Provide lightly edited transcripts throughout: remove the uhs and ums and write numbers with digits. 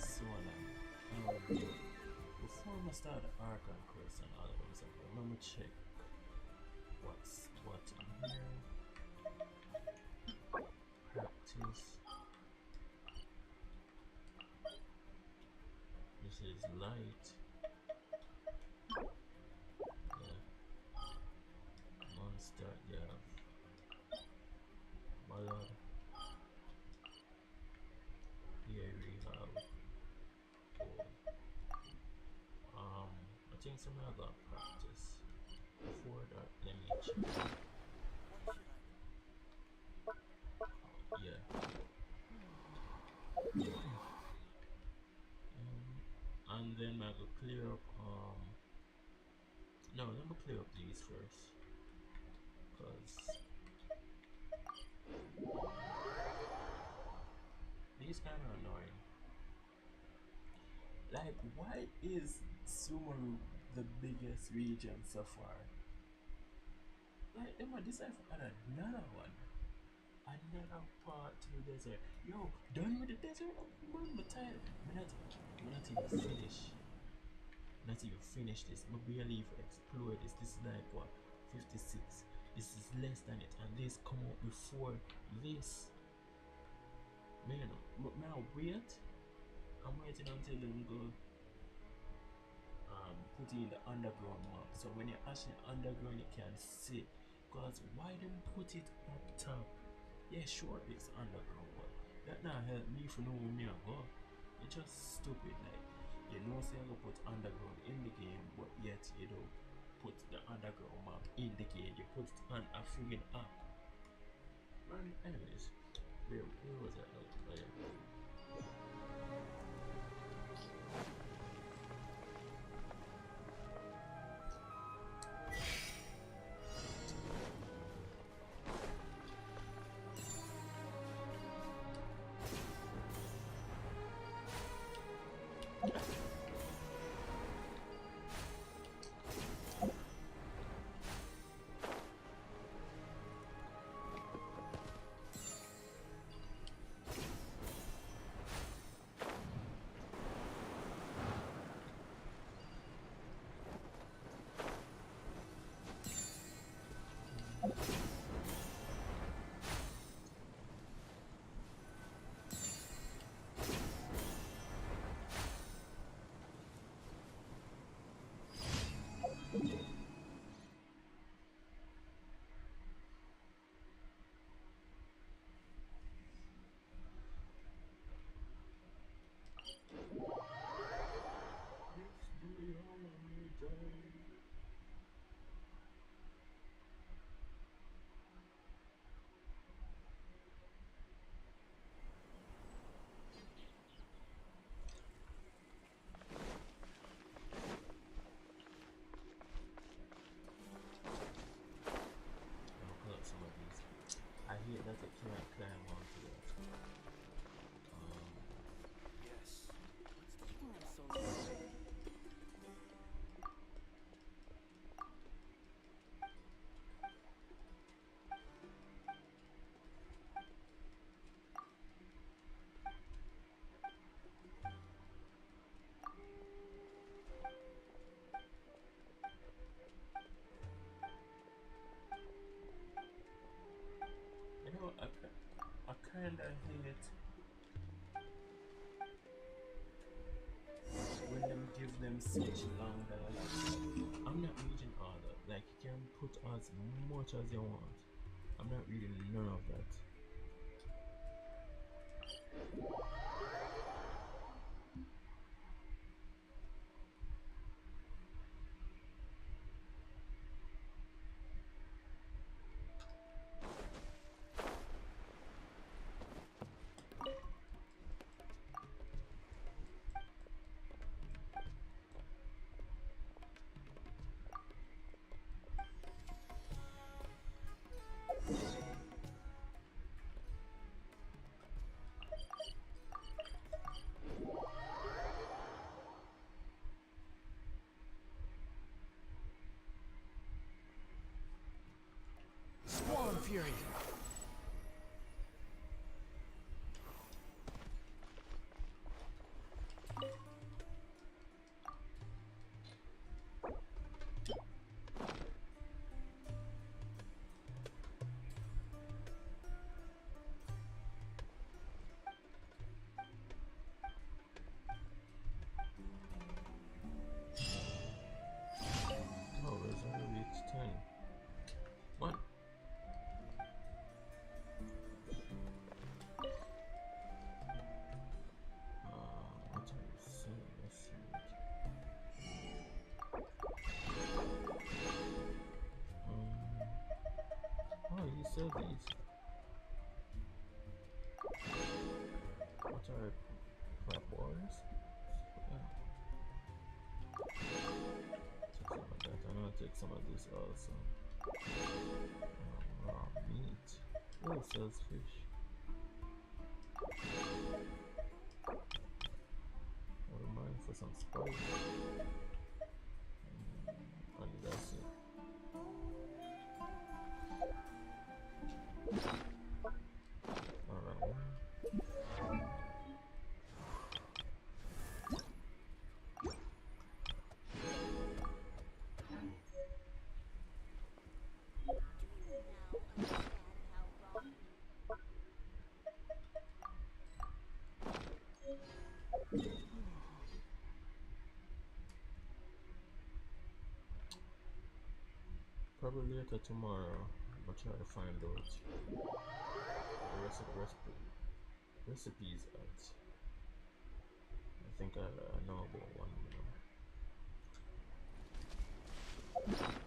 so before I start the Archon quest and all of them stuff, let me check what's what in here. Practice. This is light. Yeah. Monster, yeah. Ballad. Here we have I think some other practice. Before that, let me check. Yeah. And then I will clear up no, let me clear up these first, because these kind of annoying. Like, why is Sumeru the biggest region so far? Like, they might decide for another one. Another part to the desert. Yo, done with the desert? I'm tired. I'm not even finish. Not even finish this. I barely even explore this. This is like what? 56. This is less than it. And this come out before this. Man, now wait. I'm waiting until them go put it in the underground map. So when you're actually underground you can see. Cause why them put it up top? Yeah, sure it's underground, but that not help me for know where me I go. It's just stupid. Like, you know, say I go put underground in the game, but yet you don't put the underground map in the game. You put it on a friggin' app. Man, anyways, where was that? Oh, yeah. Some of these. I hear that I can't climb onto that. Yes. What's the so You know, I kinda hate when them give them such long dialogues. I'm not reading all that. Like, you can put as much as you want. I'm not reading none of that. Swarm Fury! these. What are crab boys? Yeah. Take some of that, and I'll take some of this also. Raw meat. Oh, it sells fish. I don't mind for some spice. And that's it. Alright. Probably later tomorrow, I'll try to find out the recipes at. I think I know about one now.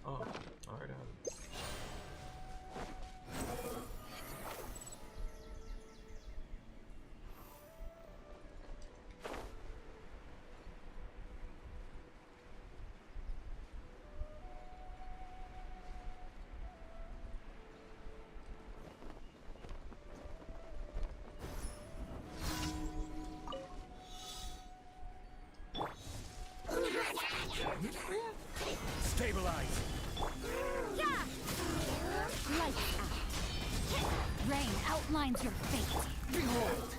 Oh, alright, Stabilize. Yeah! Lights out. Rain outlines your fate. Behold.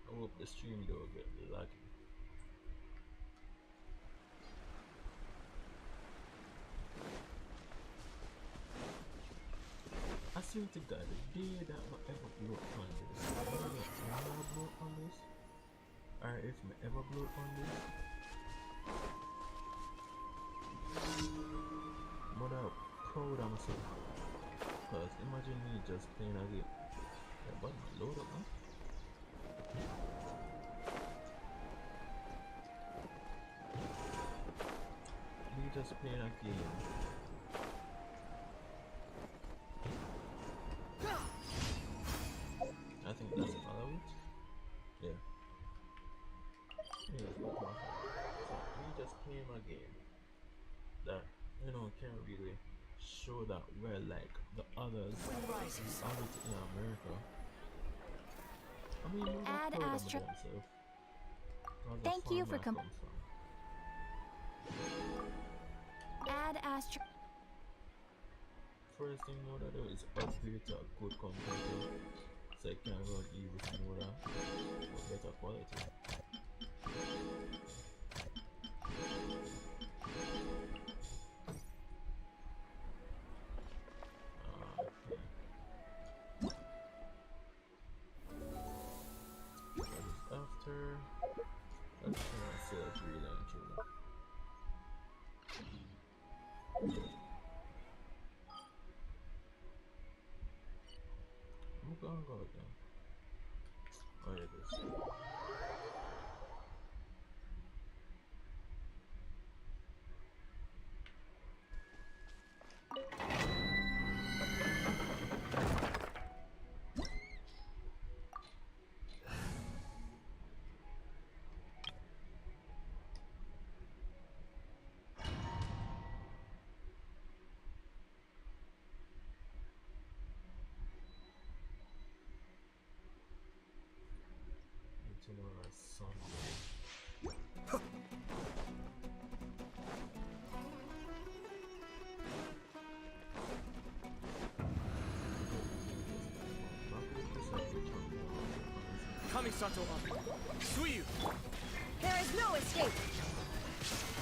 I hope the stream don't get laggy. I swear to God, the day that I ever blow up on this, I don't know if I blow up on this, or if I ever blow up on this, but I'm proud of myself. Because imagine me just playing a game. Yeah, but load up, man. Me just playing a game. I think that's allowed. Yeah. Anyways, what my fault. So me just playing a game that can't really show that well like the others in America. I mean, Add Astro. Themselves. Thank you for come from. Add Astro. First thing you know that do is upgrade to a good computer, so it can run everything with better quality. After let's see myself real and true. I'm gonna go again. Oh yeah, this. Kamisato up. Suiyu. There is no escape.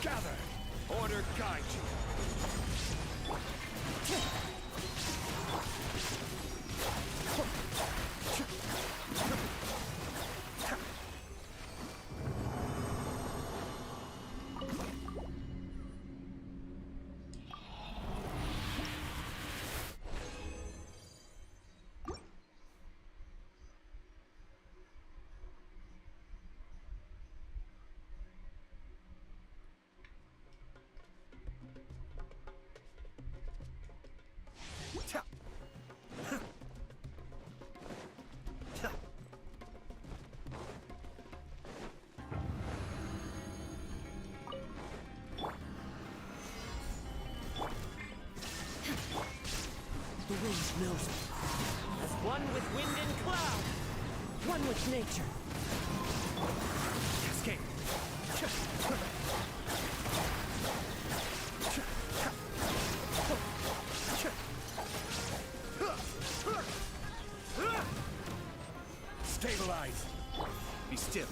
Gather. Order guide you. wind knows it. As one with wind and cloud, one with nature. Cascade. Stabilize. Be still.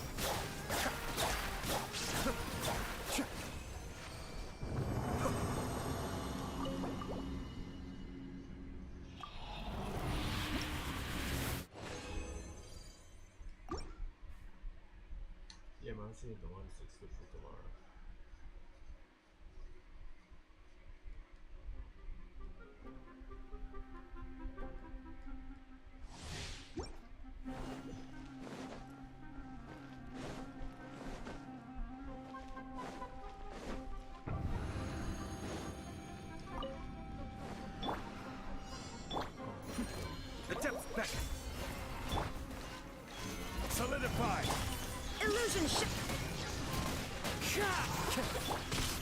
Yeah, man, I'm seeing the 160 for tomorrow. The depths beckon. Solidify. Illusion ship.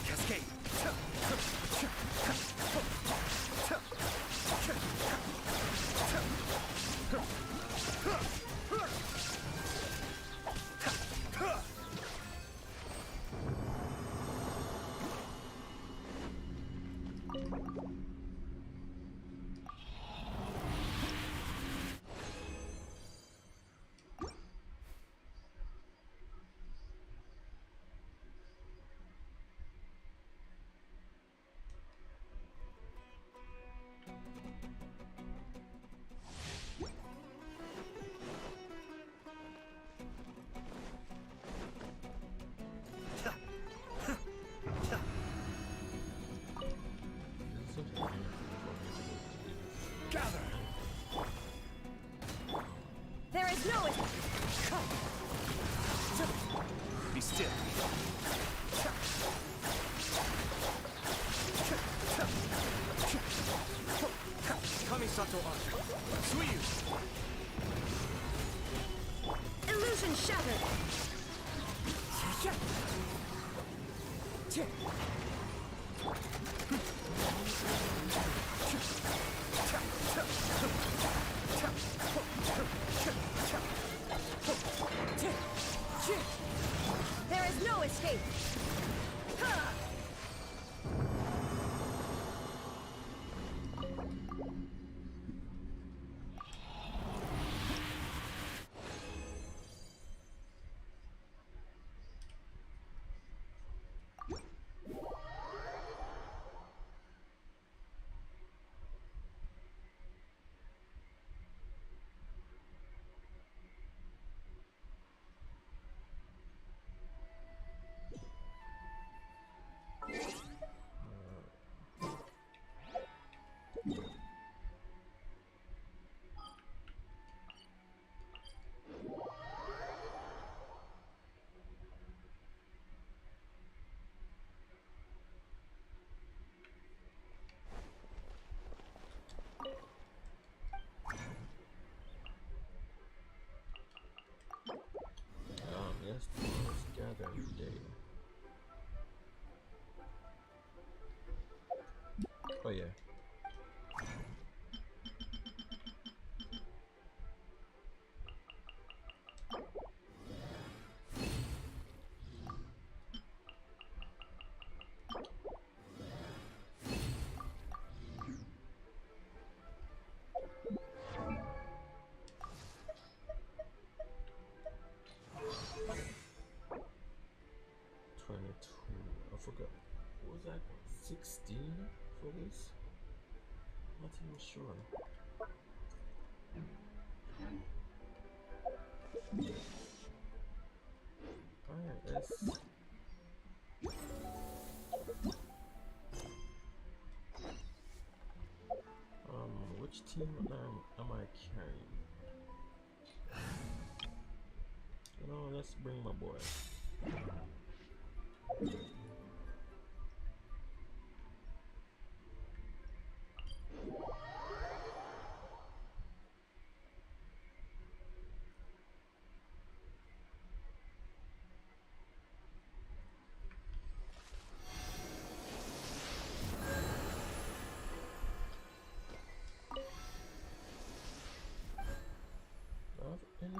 Cascade. Gather. There is no Be still. Kamisato Archon. Suiyu. illusion shattered. There is no escape. Yes, let's gather day. Oh yeah. I forgot. What was that? 16 for this? Not even sure. Alright, let's. Which team am I carrying? You know, let's bring my boy.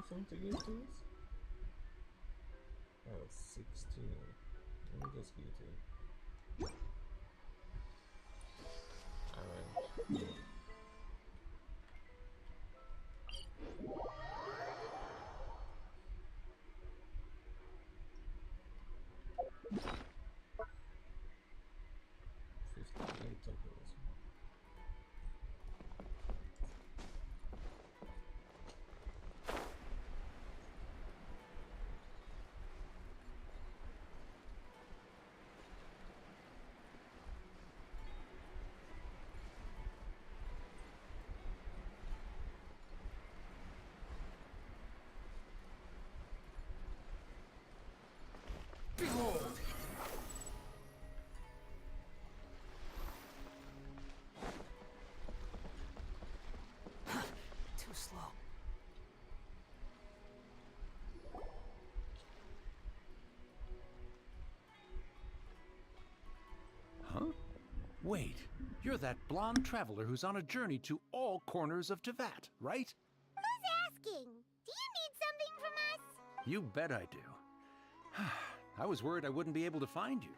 something to give to us? Oh, 16. Let me just give it. Alright. $58. Behold! Too slow. Huh? Wait, you're that blonde traveler who's on a journey to all corners of Teyvat, right? Who's asking? Do you need something from us? You bet I do. I was worried I wouldn't be able to find you.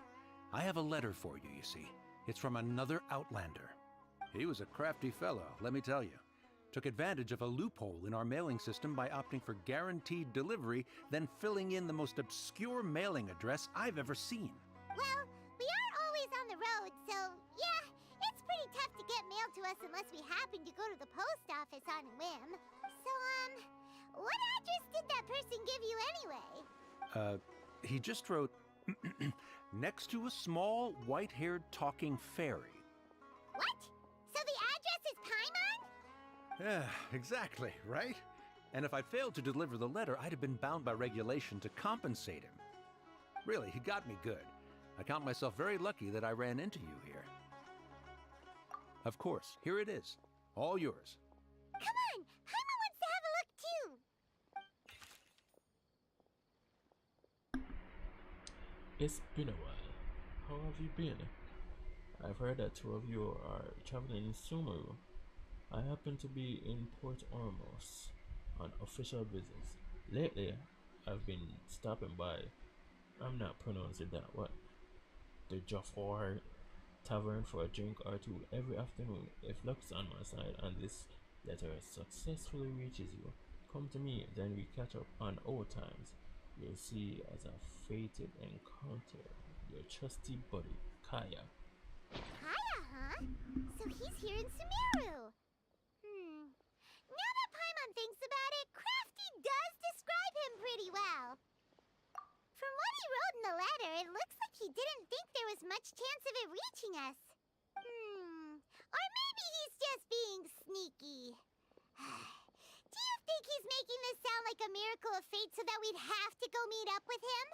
I have a letter for you, you see. It's from another Outlander. He was a crafty fellow, let me tell you. Took advantage of a loophole in our mailing system by opting for guaranteed delivery, then filling in the most obscure mailing address I've ever seen. Well, we are always on the road, so yeah, it's pretty tough to get mail to us unless we happen to go to the post office on a whim. So, what address did that person give you anyway? He just wrote, next to a small, white-haired talking fairy. What? So the address is Paimon? Yeah, exactly, right? And if I failed to deliver the letter, I'd have been bound by regulation to compensate him. Really, he got me good. I count myself very lucky that I ran into you here. Of course, here it is. All yours. Come on, Paimon wants to have a look too. It's been a while. How have you been? I've heard that two of you are traveling in Sumeru. I happen to be in Port Ormos on official business. Lately, I've been stopping by, I'm not pronouncing that, what? The Jafar Tavern for a drink or two every afternoon. If luck's on my side and this letter successfully reaches you, come to me, then we catch up on old times. You'll see as a fated encounter, your trusty buddy, Kaya. Kaya, huh? So he's here in Sumeru. Now that Paimon thinks about it, Crafty does describe him pretty well. From what he wrote in the letter, it looks like he didn't think there was much chance of it reaching us. Or maybe he's just being sneaky. Do you think he's making this sound like a miracle of fate so that we'd have to go meet up with him?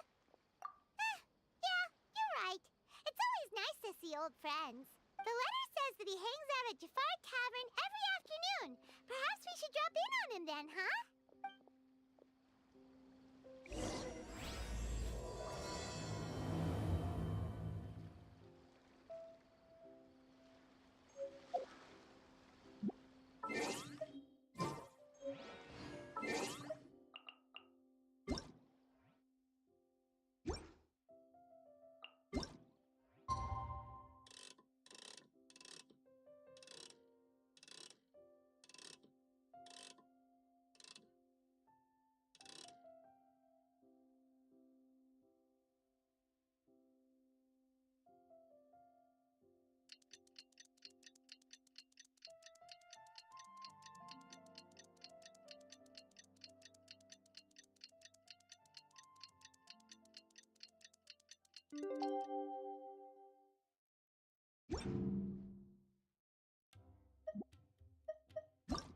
Yeah, you're right. It's always nice to see old friends. The letter says that he hangs out at Jafar Tavern every afternoon. Perhaps we should drop in on him then, huh?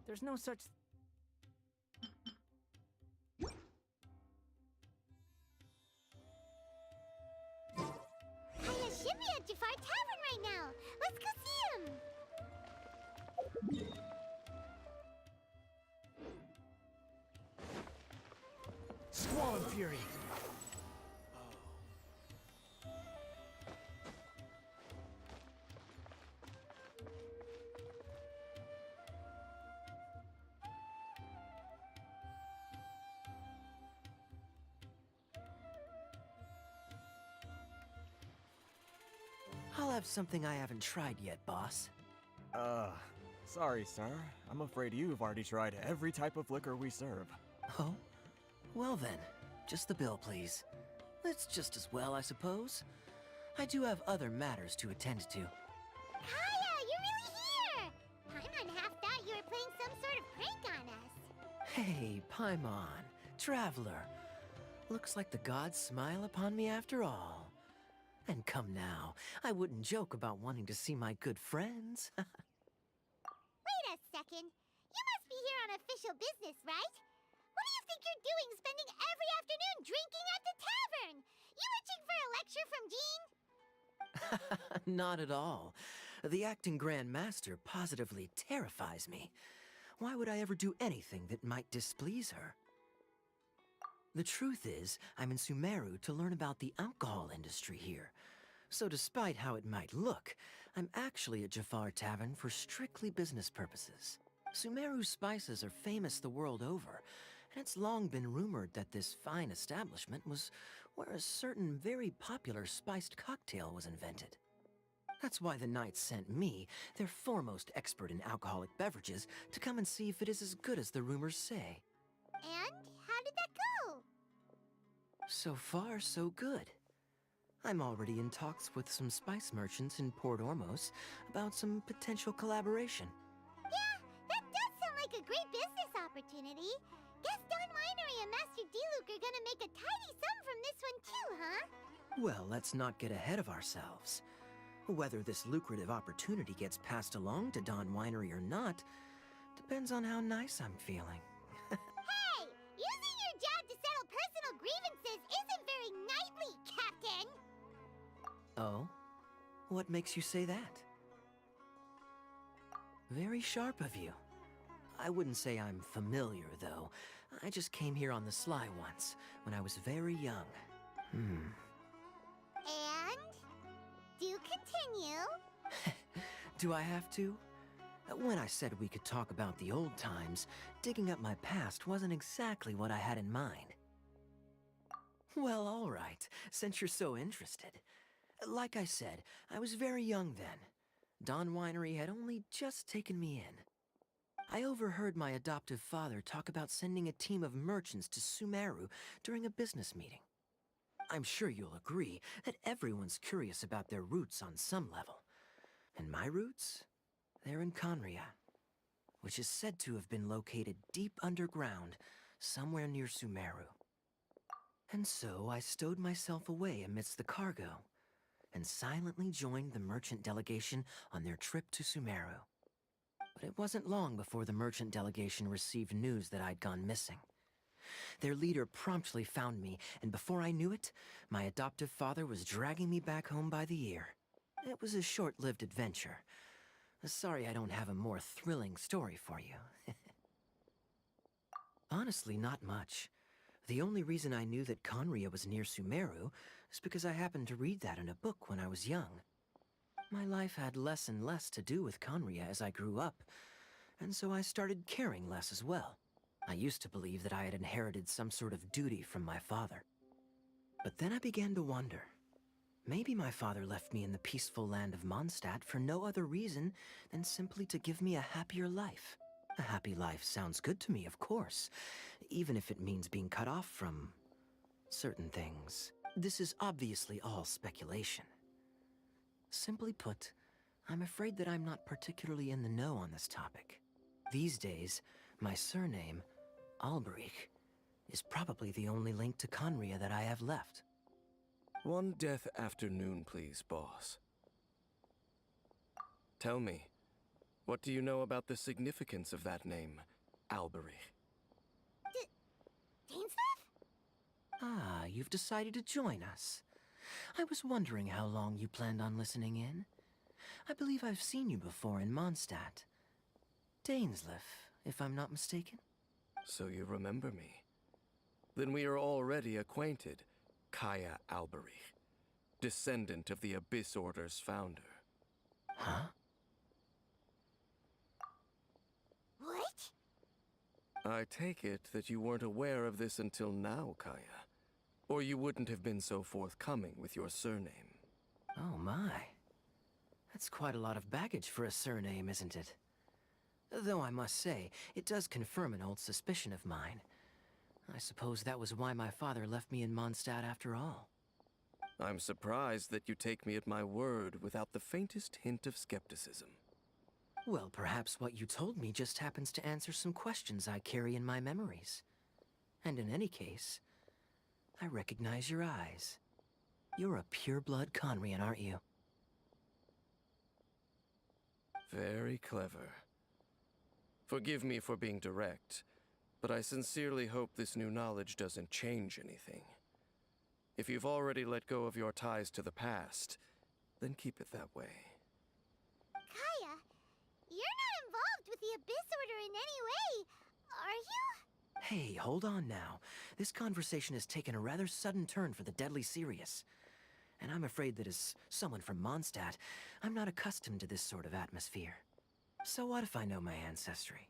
There's no such... Kaya should be at Jafar Tavern right now. Let's go see him. Squall and Fury! have something I haven't tried yet, boss. Sorry, sir. I'm afraid you've already tried every type of liquor we serve. Oh? Well then, just the bill, please. It's just as well, I suppose. I do have other matters to attend to. Kaya, you're really here! Paimon half thought you were playing some sort of prank on us. Hey, Paimon, traveler. Looks like the gods smile upon me after all. And come now, I wouldn't joke about wanting to see my good friends. Wait a second. You must be here on official business, right? What do you think you're doing spending every afternoon drinking at the tavern? You itching for a lecture from Jean? Not at all. The acting Grand Master positively terrifies me. Why would I ever do anything that might displease her? The truth is, I'm in Sumeru to learn about the alcohol industry here. So despite how it might look, I'm actually at Jafar Tavern for strictly business purposes. Sumeru's spices are famous the world over, and it's long been rumored that this fine establishment was where a certain very popular spiced cocktail was invented. That's why the Knights sent me, their foremost expert in alcoholic beverages, to come and see if it is as good as the rumors say. And how did that go? So far, so good. I'm already in talks with some spice merchants in Port Ormos about some potential collaboration. Yeah, that does sound like a great business opportunity. Guess Don Winery and Master D-Luke are gonna make a tidy sum from this one too, huh? Well, let's not get ahead of ourselves. Whether this lucrative opportunity gets passed along to Don Winery or not depends on how nice I'm feeling. Hey! Using your job to settle personal grievances isn't very knightly, Captain! Oh? What makes you say that? Very sharp of you. I wouldn't say I'm familiar, though. I just came here on the sly once, when I was very young. And? Do continue. Do I have to? When I said we could talk about the old times, digging up my past wasn't exactly what I had in mind. Well, all right, since you're so interested. Like I said, I was very young then. Don Winery had only just taken me in. I overheard my adoptive father talk about sending a team of merchants to Sumeru during a business meeting. I'm sure you'll agree that everyone's curious about their roots on some level. And my roots? They're in Conria, which is said to have been located deep underground, somewhere near Sumeru. And so I stowed myself away amidst the cargo, and silently joined the merchant delegation on their trip to Sumeru. But it wasn't long before the merchant delegation received news that I'd gone missing. Their leader promptly found me, and before I knew it, my adoptive father was dragging me back home by the ear. It was a short-lived adventure. Sorry I don't have a more thrilling story for you. Honestly, not much. The only reason I knew that Conria was near Sumeru is because I happened to read that in a book when I was young. My life had less and less to do with Conria as I grew up, and so I started caring less as well. I used to believe that I had inherited some sort of duty from my father. But then I began to wonder. Maybe my father left me in the peaceful land of Mondstadt for no other reason than simply to give me a happier life. A happy life sounds good to me, of course, even if it means being cut off from certain things. This is obviously all speculation. Simply put, I'm afraid that I'm not particularly in the know on this topic. These days, my surname, Alberich, is probably the only link to Conria that I have left. One death afternoon, please, boss. Tell me, what do you know about the significance of that name, Alberich? Dainsleif? Ah, you've decided to join us. I was wondering how long you planned on listening in. I believe I've seen you before in Mondstadt. Dainsleif, if I'm not mistaken. So you remember me. Then we are already acquainted, Kaya Alberich, descendant of the Abyss Order's founder. Huh? What? I take it that you weren't aware of this until now, Kaya. Or you wouldn't have been so forthcoming with your surname. Oh my. That's quite a lot of baggage for a surname, isn't it? Though I must say, it does confirm an old suspicion of mine. I suppose that was why my father left me in Mondstadt after all. I'm surprised that you take me at my word without the faintest hint of skepticism. Well, perhaps what you told me just happens to answer some questions I carry in my memories. And in any case, I recognize your eyes. You're a pure-blood Conrian, aren't you? Very clever. Forgive me for being direct, but I sincerely hope this new knowledge doesn't change anything. If you've already let go of your ties to the past, then keep it that way. Kaya, you're not involved with the Abyss Order in any way, are you? Hey, hold on now. This conversation has taken a rather sudden turn for the deadly serious. And I'm afraid that as someone from Mondstadt, I'm not accustomed to this sort of atmosphere. So what if I know my ancestry?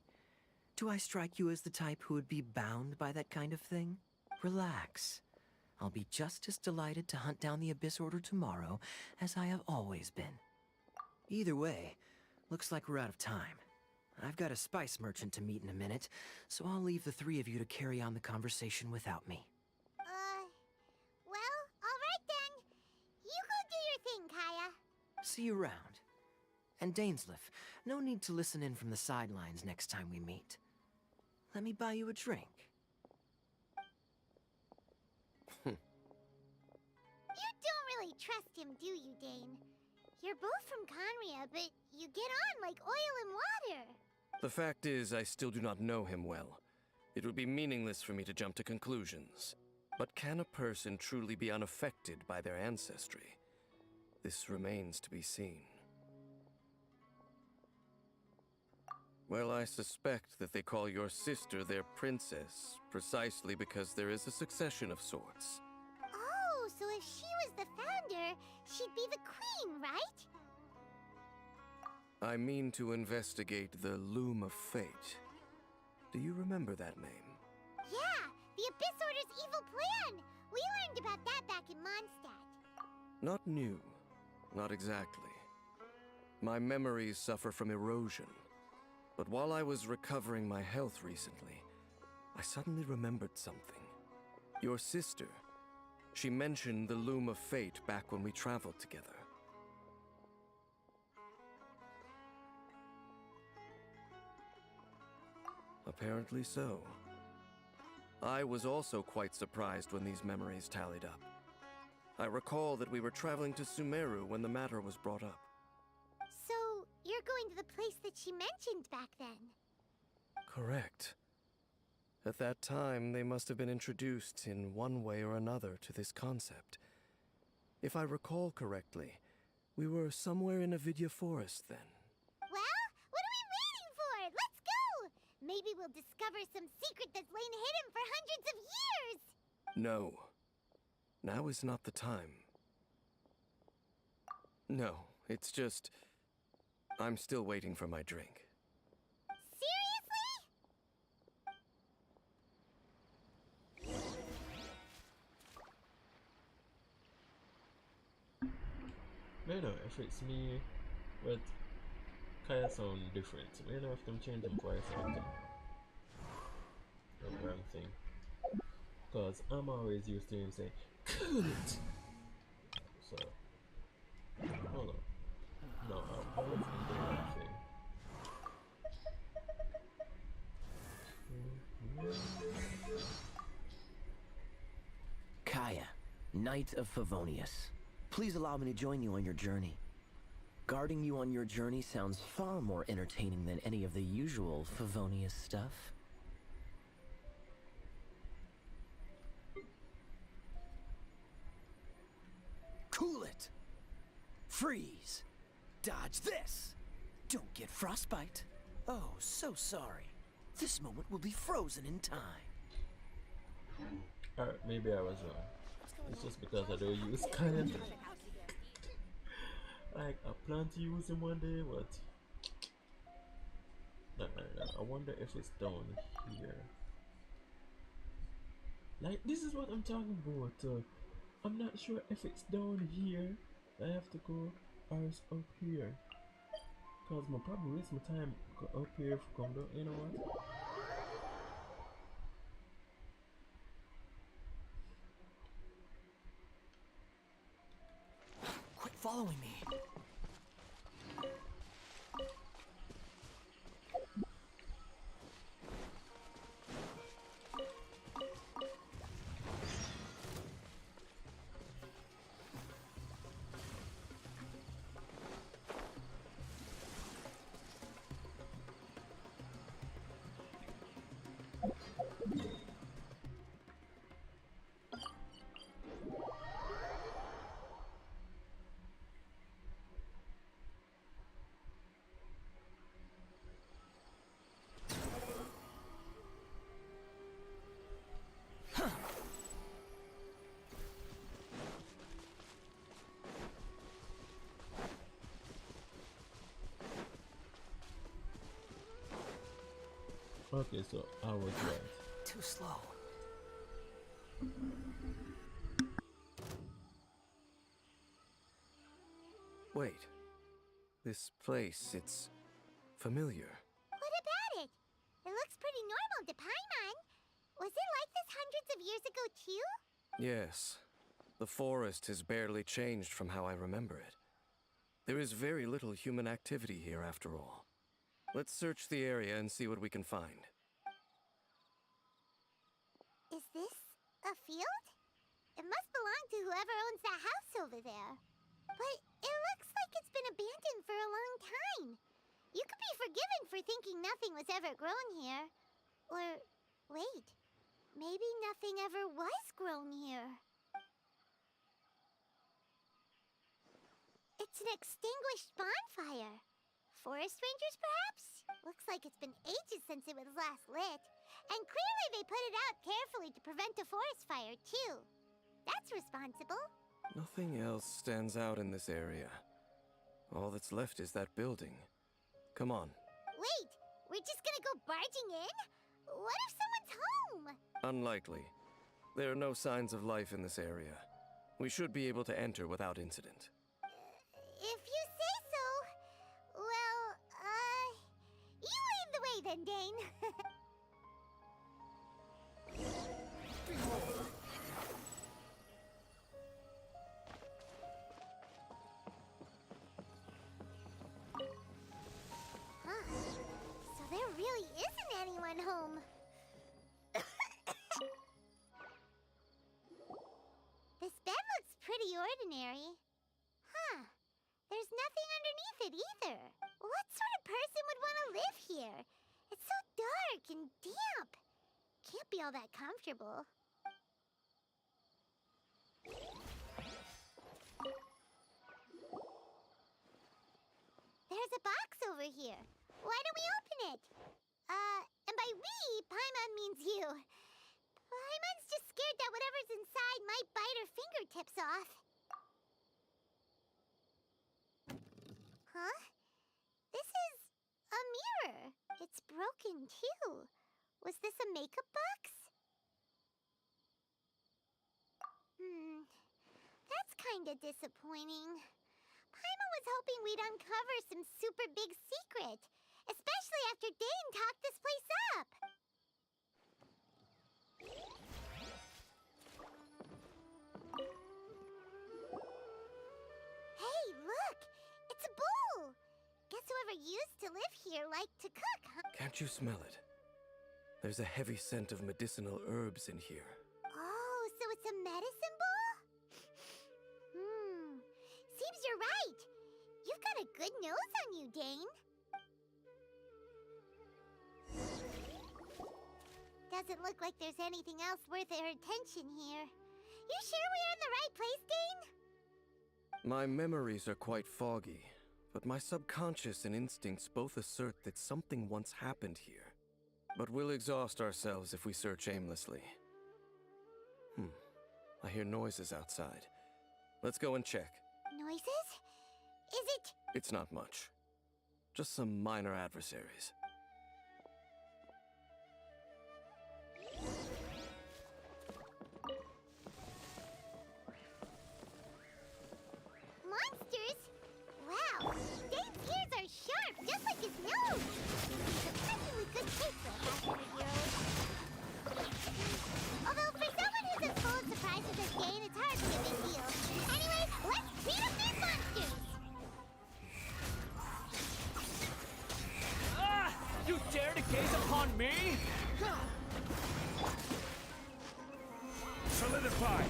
Do I strike you as the type who would be bound by that kind of thing? Relax. I'll be just as delighted to hunt down the Abyss Order tomorrow as I have always been. Either way, looks like we're out of time. I've got a spice merchant to meet in a minute, so I'll leave the three of you to carry on the conversation without me. Well, alright then. You go do your thing, Kaya. See you around. And Dainsleif, no need to listen in from the sidelines next time we meet. Let me buy you a drink. You don't really trust him, do you, Dane? You're both from Conria, but you get on like oil and water. The fact is, I still do not know him well. It would be meaningless for me to jump to conclusions. But can a person truly be unaffected by their ancestry? This remains to be seen. Well, I suspect that they call your sister their princess, precisely because there is a succession of sorts. Oh, so if she was the founder, she'd be the queen, right? I mean to investigate the Loom of Fate. Do you remember that name? Yeah, the Abyss Order's evil plan! We learned about that back in Mondstadt. Not new. Not exactly. My memories suffer from erosion. But while I was recovering my health recently, I suddenly remembered something. Your sister. She mentioned the Loom of Fate back when we traveled together. Apparently so. I was also quite surprised when these memories tallied up. I recall that we were traveling to Sumeru when the matter was brought up. So, you're going to the place that she mentioned back then? Correct. At that time, they must have been introduced in one way or another to this concept. If I recall correctly, we were somewhere in Avidya Forest then. Well, what are we waiting for? Let's go! Maybe we'll discover some secret that's lain hidden for hundreds of years! No. Now is not the time. No, it's just... I'm still waiting for my drink. You know if it's me, but Kaya sound different. You know if them change them voice or something. The wrong thing. Cause I'm always used to him saying, "Cool it." So, hold on. No, I was in the wrong thing. Kaya, Knight of Favonius. Please allow me to join you on your journey. Guarding you on your journey sounds far more entertaining than any of the usual Favonius stuff. Cool it! Freeze! Dodge this! Don't get frostbite. Oh, so sorry. This moment will be frozen in time. Alright, maybe I was wrong. It's just because I don't use Kaya. Like, I plan to use him one day, but... No. I wonder if it's down here. Like, this is what I'm talking about. I'm not sure if it's down here. I have to go or it's up here. Cause my probably waste my time go up here if I come down. You know what? Quit following me. Okay, so I was right. Too slow. Wait. This place, it's familiar. What about it? It looks pretty normal to Paimon. Was it like this hundreds of years ago too? Yes. The forest has barely changed from how I remember it. There is very little human activity here after all. Let's search the area and see what we can find. Is this a field? It must belong to whoever owns that house over there. But it looks like it's been abandoned for a long time. You could be forgiven for thinking nothing was ever grown here. Or, wait, maybe nothing ever was grown here. It's an extinguished bonfire. Forest rangers, perhaps? Looks like it's been ages since it was last lit. And clearly they put it out carefully to prevent a forest fire, too. That's responsible. Nothing else stands out in this area. All that's left is that building. Come on. Wait, we're just gonna go barging in? What if someone's home? Unlikely. There are no signs of life in this area. We should be able to enter without incident. If you say so. Well, you lead the way then, Dane. Huh. So there really isn't anyone home. This bed looks pretty ordinary. Huh. There's nothing underneath it either. What sort of person would want to live here? It's so dark and damp. Can't be all that comfortable. There's a box over here. Why don't we open it? And by we, Paimon means you. Paimon's just scared that whatever's inside might bite her fingertips off. Huh? This is a mirror. It's broken, too. Was this a makeup box? That's kinda disappointing. Paimon was hoping we'd uncover some super big secret, especially after Dane talked this place up. Hey, look! It's a bowl! Guess whoever used to live here liked to cook, huh? Can't you smell it? There's a heavy scent of medicinal herbs in here. Oh, so it's a medicine bowl? Seems you're right. You've got a good nose on you, Dane. Doesn't look like there's anything else worth our attention here. You sure we're in the right place, Dane? My memories are quite foggy, but my subconscious and instincts both assert that something once happened here. But we'll exhaust ourselves if we search aimlessly. I hear noises outside. Let's go and check. Noises? Is it... It's not much. Just some minor adversaries. monsters? gaze upon me? Solidify!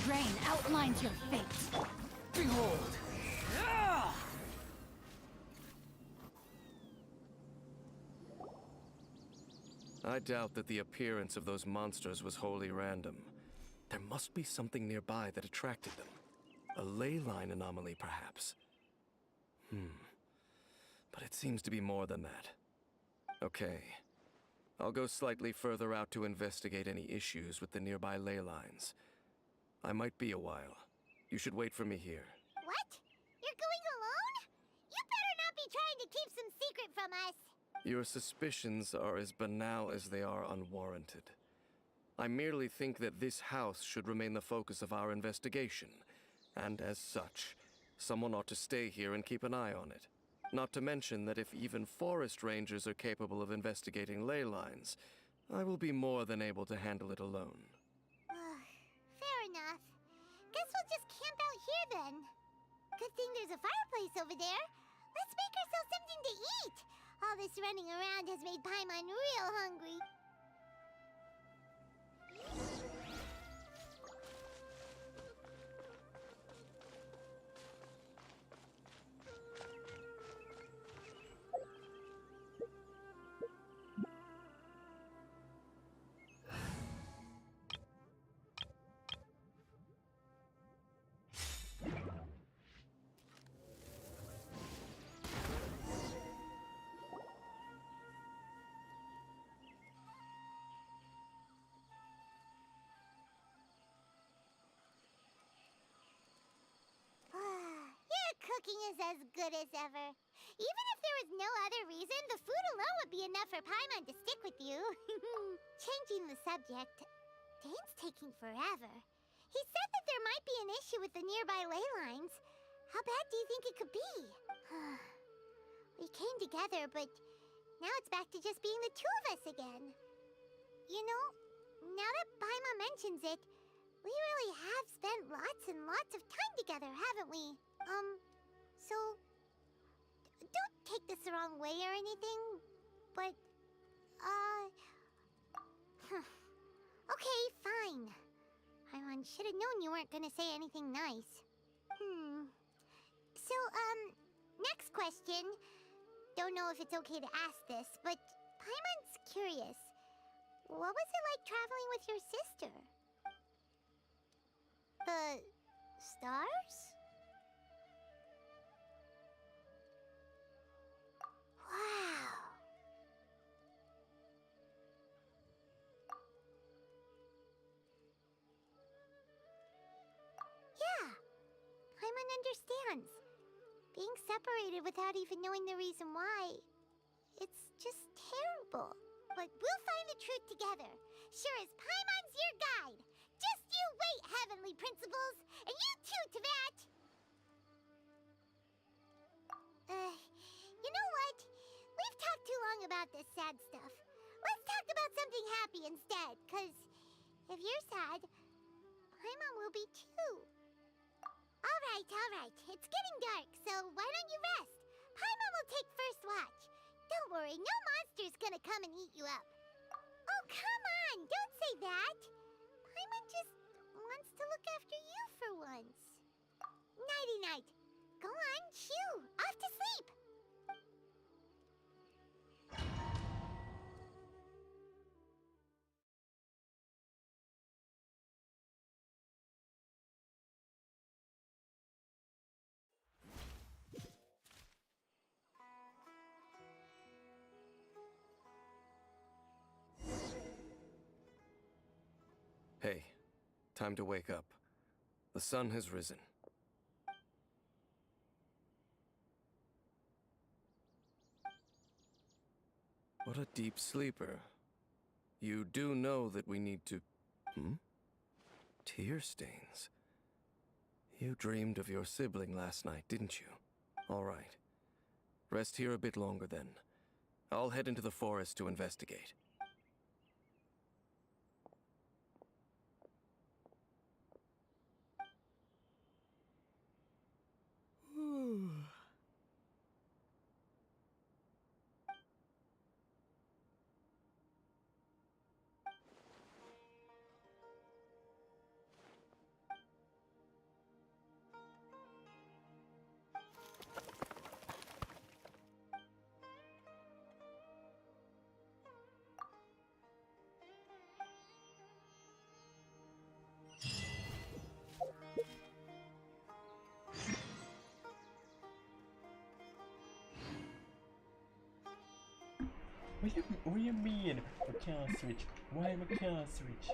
Rain outlines your fate. Behold! I doubt that the appearance of those monsters was wholly random. There must be something nearby that attracted them. A ley line anomaly, perhaps. But it seems to be more than that. Okay. I'll go slightly further out to investigate any issues with the nearby ley lines. I might be a while. You should wait for me here. What? You're going alone? You better not be trying to keep some secret from us. Your suspicions are as banal as they are unwarranted. I merely think that this house should remain the focus of our investigation, and as such, someone ought to stay here and keep an eye on it. Not to mention that if even forest rangers are capable of investigating ley lines, I will be more than able to handle it alone. Fair enough. Guess we'll just camp out here then. Good thing there's a fireplace over there. Let's make ourselves something to eat. All this running around has made Paimon real hungry. Your cooking is as good as ever. Even if there was no other reason, the food alone would be enough for Paimon to stick with you. Changing the subject, Dane's taking forever. He said that there might be an issue with the nearby ley lines. How bad do you think it could be? We came together, but now it's back to just being the two of us again. You know, now that Paimon mentions it, we really have spent lots and lots of time together, haven't we? So... Don't take this the wrong way or anything, but... Okay, fine. Paimon should have known you weren't gonna say anything nice. So, next question. Don't know if it's okay to ask this, but Paimon's curious. What was it like traveling with your sister? The stars? Wow. Yeah, Paimon understands. Being separated without even knowing the reason why, it's just terrible. But we'll find the truth together. Sure as Paimon's your guide. Just you wait, Heavenly Principles! And you too, Teyvat! You know what? We've talked too long about this sad stuff. Let's talk about something happy instead, 'cause if you're sad, Paimon will be too. Alright. It's getting dark, so why don't you rest? Paimon will take first watch. Don't worry, no monster's gonna come and eat you up. Oh, come on! Don't say that! Paimon just wants to look after you for once. Nighty-night. Go on, chew. Off to sleep. Hey, time to wake up. The sun has risen. What a deep sleeper. You do know that we need to... Tear stains. You dreamed of your sibling last night, didn't you? All right. Rest here a bit longer then. I'll head into the forest to investigate. What you mean we can't switch? Why we can't switch?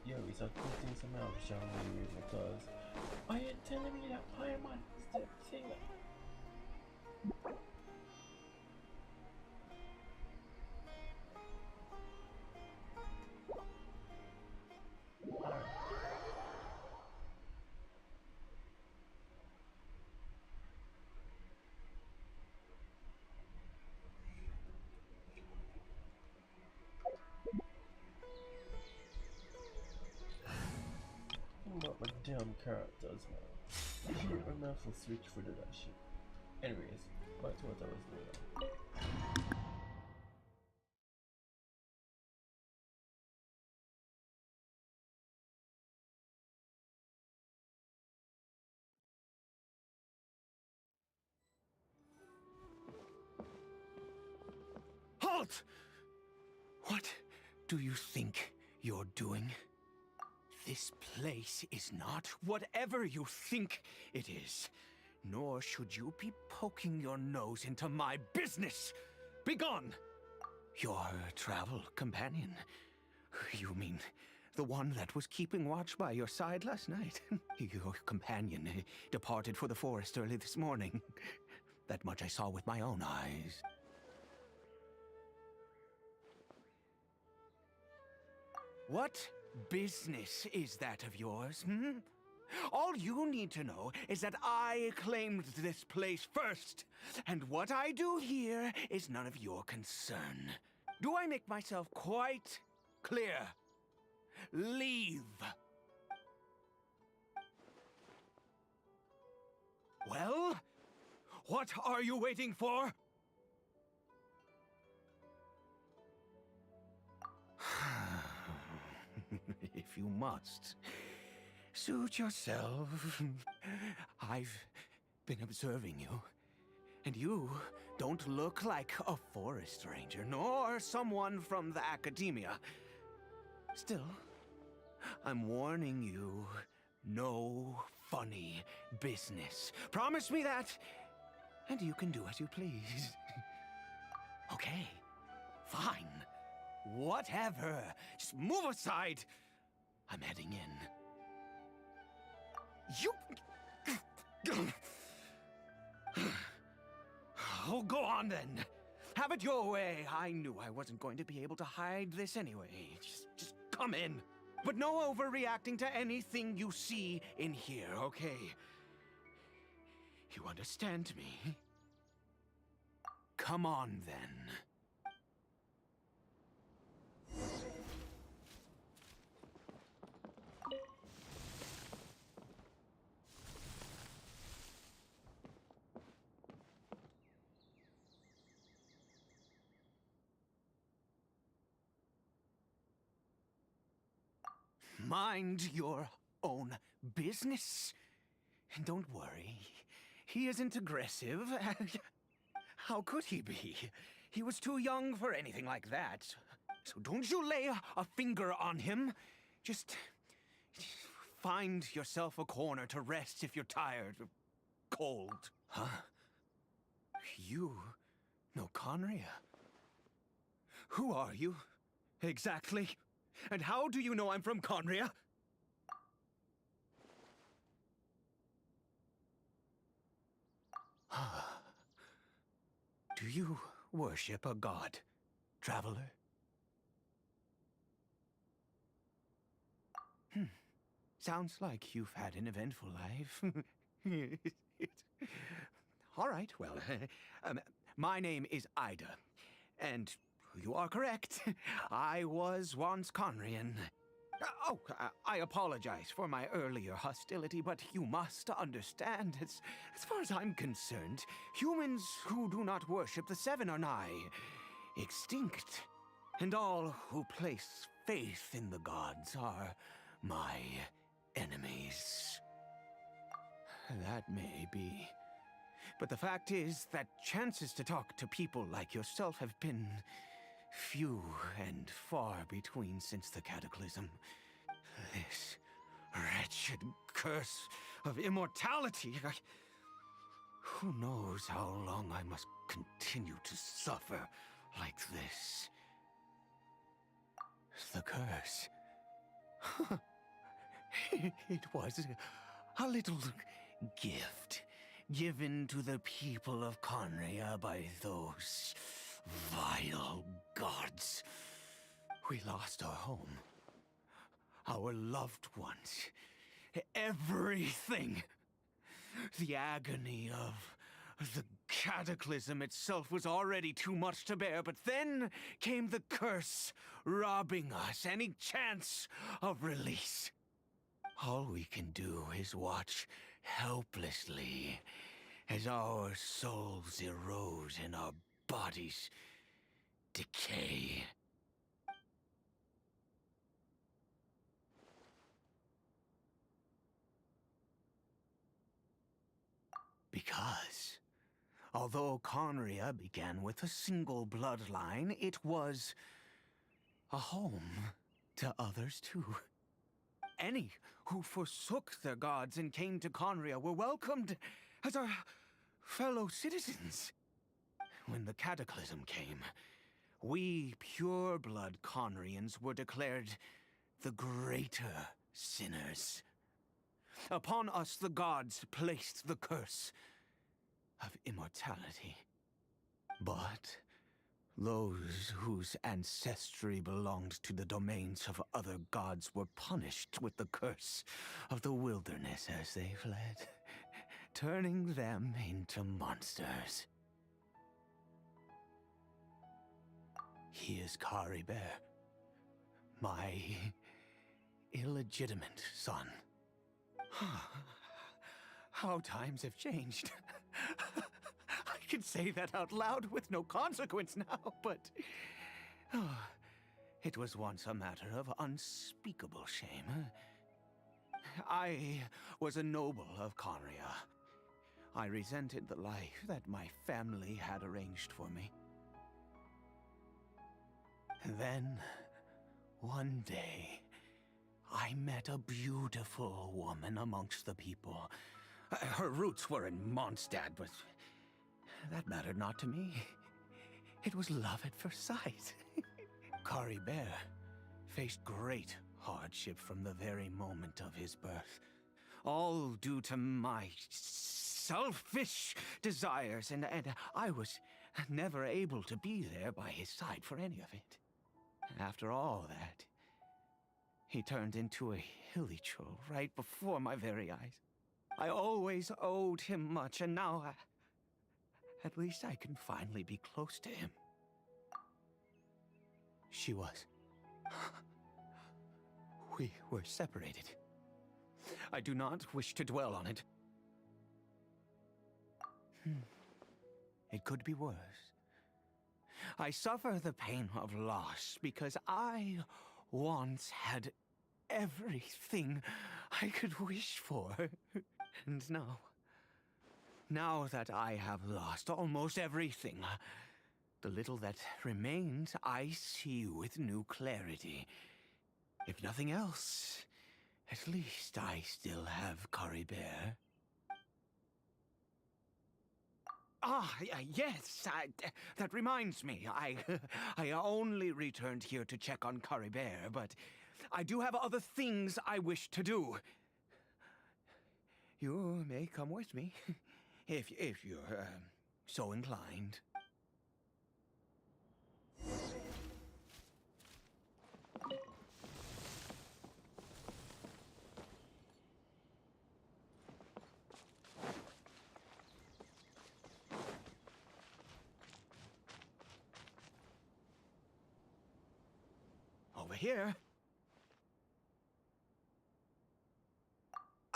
Yo, it's a good thing some option because are you telling me that Pyman is the thing? Alright. About my damn characters, man. I can't remember to switch for that shit. Anyways, back to what I was doing. Halt! What do you think you're doing? This place is not whatever you think it is. Nor should you be poking your nose into my business. Begone! Your travel companion. You mean the one that was keeping watch by your side last night? Your companion departed for the forest early this morning. That much I saw with my own eyes. What business is that of yours, hmm? All you need to know is that I claimed this place first, and what I do here is none of your concern. Do I make myself quite clear? Leave. Well, what are you waiting for? If you must, suit yourself. I've been observing you, and you don't look like a forest ranger, nor someone from the academia. Still, I'm warning you, no funny business. Promise me that, and you can do as you please. Okay, fine. Whatever. Just move aside. I'm heading in. You... Oh, go on then. Have it your way. I knew I wasn't going to be able to hide this anyway. Just come in. But no overreacting to anything you see in here, okay? You understand me? Come on then. Mind your own business. And don't worry, he isn't aggressive. How could he be? He was too young for anything like that. So don't you lay a finger on him. Just find yourself a corner to rest if you're tired or cold. Huh? You know Conria? Who are you, exactly? And how do you know I'm from Conria? Do you worship a god, traveler? Sounds like you've had an eventful life. All right, well, my name is Ida, and you are correct. I was once Conrian. I apologize for my earlier hostility, but you must understand, as far as I'm concerned, humans who do not worship the Seven are nigh extinct, and all who place faith in the gods are my enemies. That may be. But the fact is that chances to talk to people like yourself have been few and far between since the cataclysm. This wretched curse of immortality. Who knows how long I must continue to suffer like this? The curse. It was a little gift given to the people of Conria by those vile gods. We lost our home, our loved ones, everything. The agony of the cataclysm itself was already too much to bear, but then came the curse, robbing us any chance of release. All we can do is watch helplessly as our souls erode and our bodies decay. Because, although Conria began with a single bloodline, it was a home to others too. Any who forsook their gods and came to Conria were welcomed as our fellow citizens. When the cataclysm came, we pure-blood Conrians were declared the greater sinners. Upon us the gods placed the curse of immortality. But those whose ancestry belonged to the domains of other gods were punished with the curse of the wilderness as they fled, turning them into monsters. He is Caribert, my illegitimate son. How times have changed. I can say that out loud with no consequence now, but it was once a matter of unspeakable shame. I was a noble of Conria. I resented the life that my family had arranged for me. Then, one day, I met a beautiful woman amongst the people. Her roots were in Mondstadt, but that mattered not to me. It was love at first sight. Caribert faced great hardship from the very moment of his birth. All due to my selfish desires, and I was never able to be there by his side for any of it. After all that, he turned into a hilichurl right before my very eyes. I always owed him much, and now at least I can finally be close to him. She was. We were separated. I do not wish to dwell on it. It could be worse. I suffer the pain of loss because I once had everything I could wish for. And now that I have lost almost everything, the little that remains I see with new clarity. If nothing else, at least I still have Caribert. Yes, that reminds me. I only returned here to check on Caribert, but I do have other things I wish to do. You may come with me, if you're so inclined. Over here.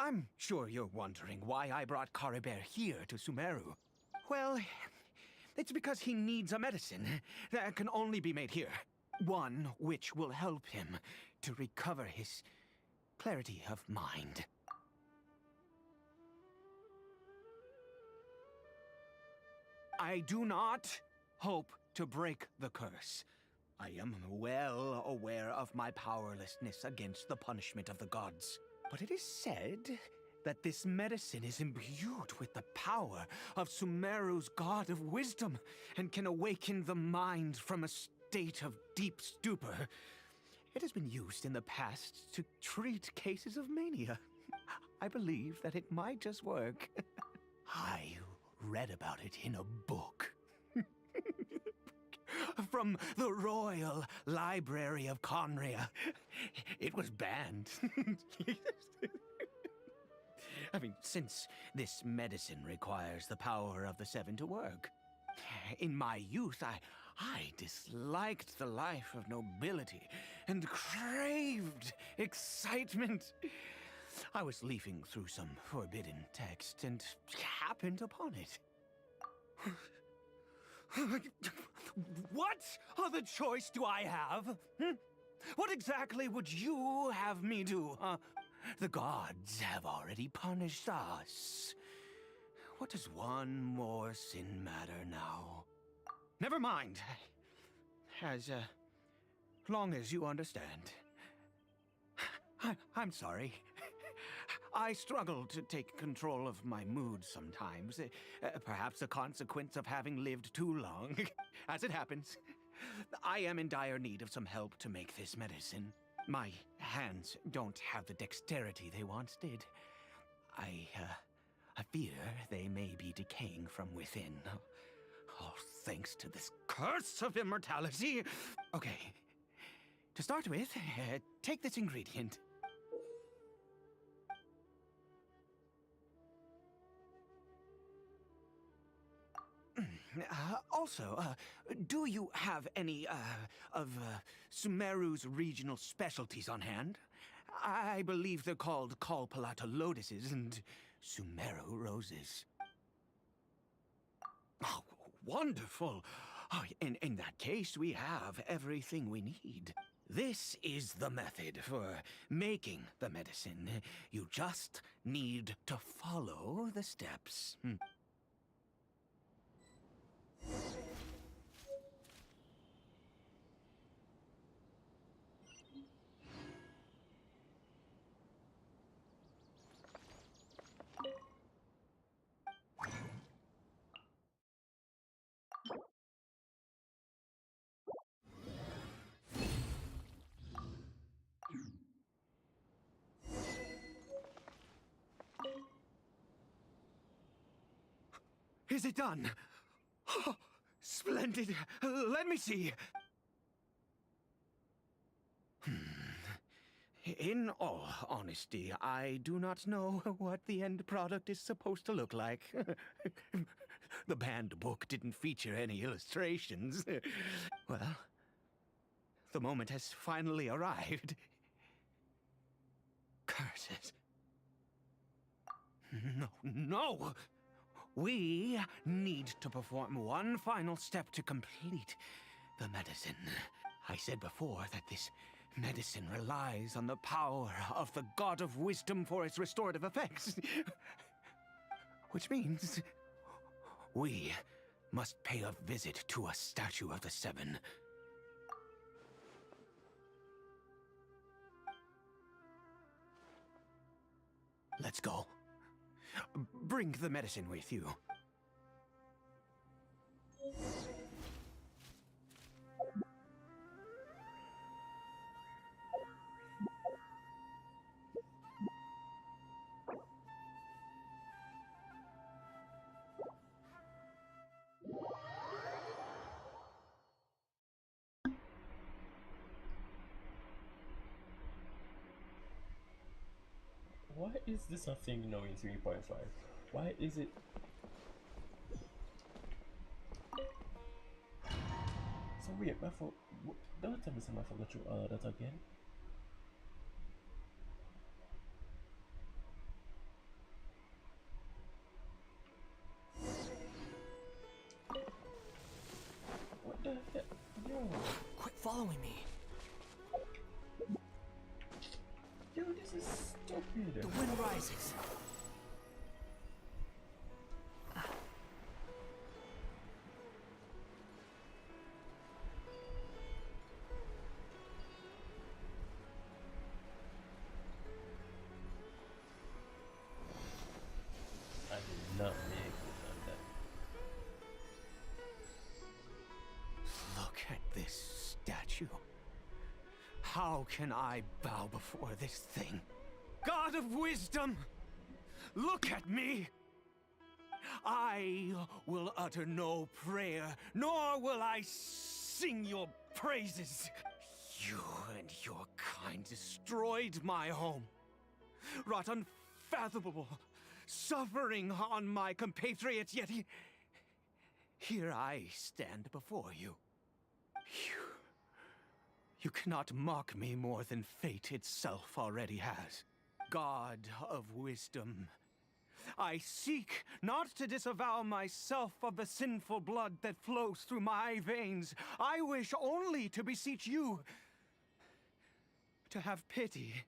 I'm sure you're wondering why I brought Caribert here to Sumeru. Well, it's because he needs a medicine that can only be made here. One which will help him to recover his clarity of mind. I do not hope to break the curse. I am well aware of my powerlessness against the punishment of the gods. But it is said that this medicine is imbued with the power of Sumeru's god of wisdom and can awaken the mind from a state of deep stupor. It has been used in the past to treat cases of mania. I believe that it might just work. I read about it in a book. From the Royal Library of Conria. It was banned. I mean, since this medicine requires the power of the Seven to work. In my youth, I disliked the life of nobility and craved excitement. I was leafing through some forbidden text and happened upon it. What other choice do I have? What exactly would you have me do? The gods have already punished us. What does one more sin matter now? Never mind. As long as you understand. I'm sorry. I struggle to take control of my mood sometimes. Perhaps a consequence of having lived too long. As it happens, I am in dire need of some help to make this medicine. My hands don't have the dexterity they once did. I fear they may be decaying from within. All thanks to this curse of immortality. Okay, to start with, take this ingredient. Also, do you have any, of Sumeru's regional specialties on hand? I believe they're called Kalpalata lotuses and Sumeru roses. Oh, wonderful! Oh, in that case, we have everything we need. This is the method for making the medicine. You just need to follow the steps. Is it done? Oh, splendid. Let me see. In all honesty, I do not know what the end product is supposed to look like. The banned book didn't feature any illustrations. Well, the moment has finally arrived. Curses. No! We need to perform one final step to complete the medicine. I said before that this medicine relies on the power of the God of Wisdom for its restorative effects. Which means we must pay a visit to a statue of the Seven. Let's go. Bring the medicine with you. Why is this a thing now in 3.5? Why is it? So wait, don't tell me something I forgot to order that again. What the heck? Yo! Quit following me. Yo, this is stupid. The wind rises. How can I bow before this thing? God of wisdom, look at me! I will utter no prayer, nor will I sing your praises. You and your kind destroyed my home, wrought unfathomable suffering on my compatriots, yet here I stand before you. You cannot mock me more than fate itself already has. God of wisdom, I seek not to disavow myself of the sinful blood that flows through my veins. I wish only to beseech you to have pity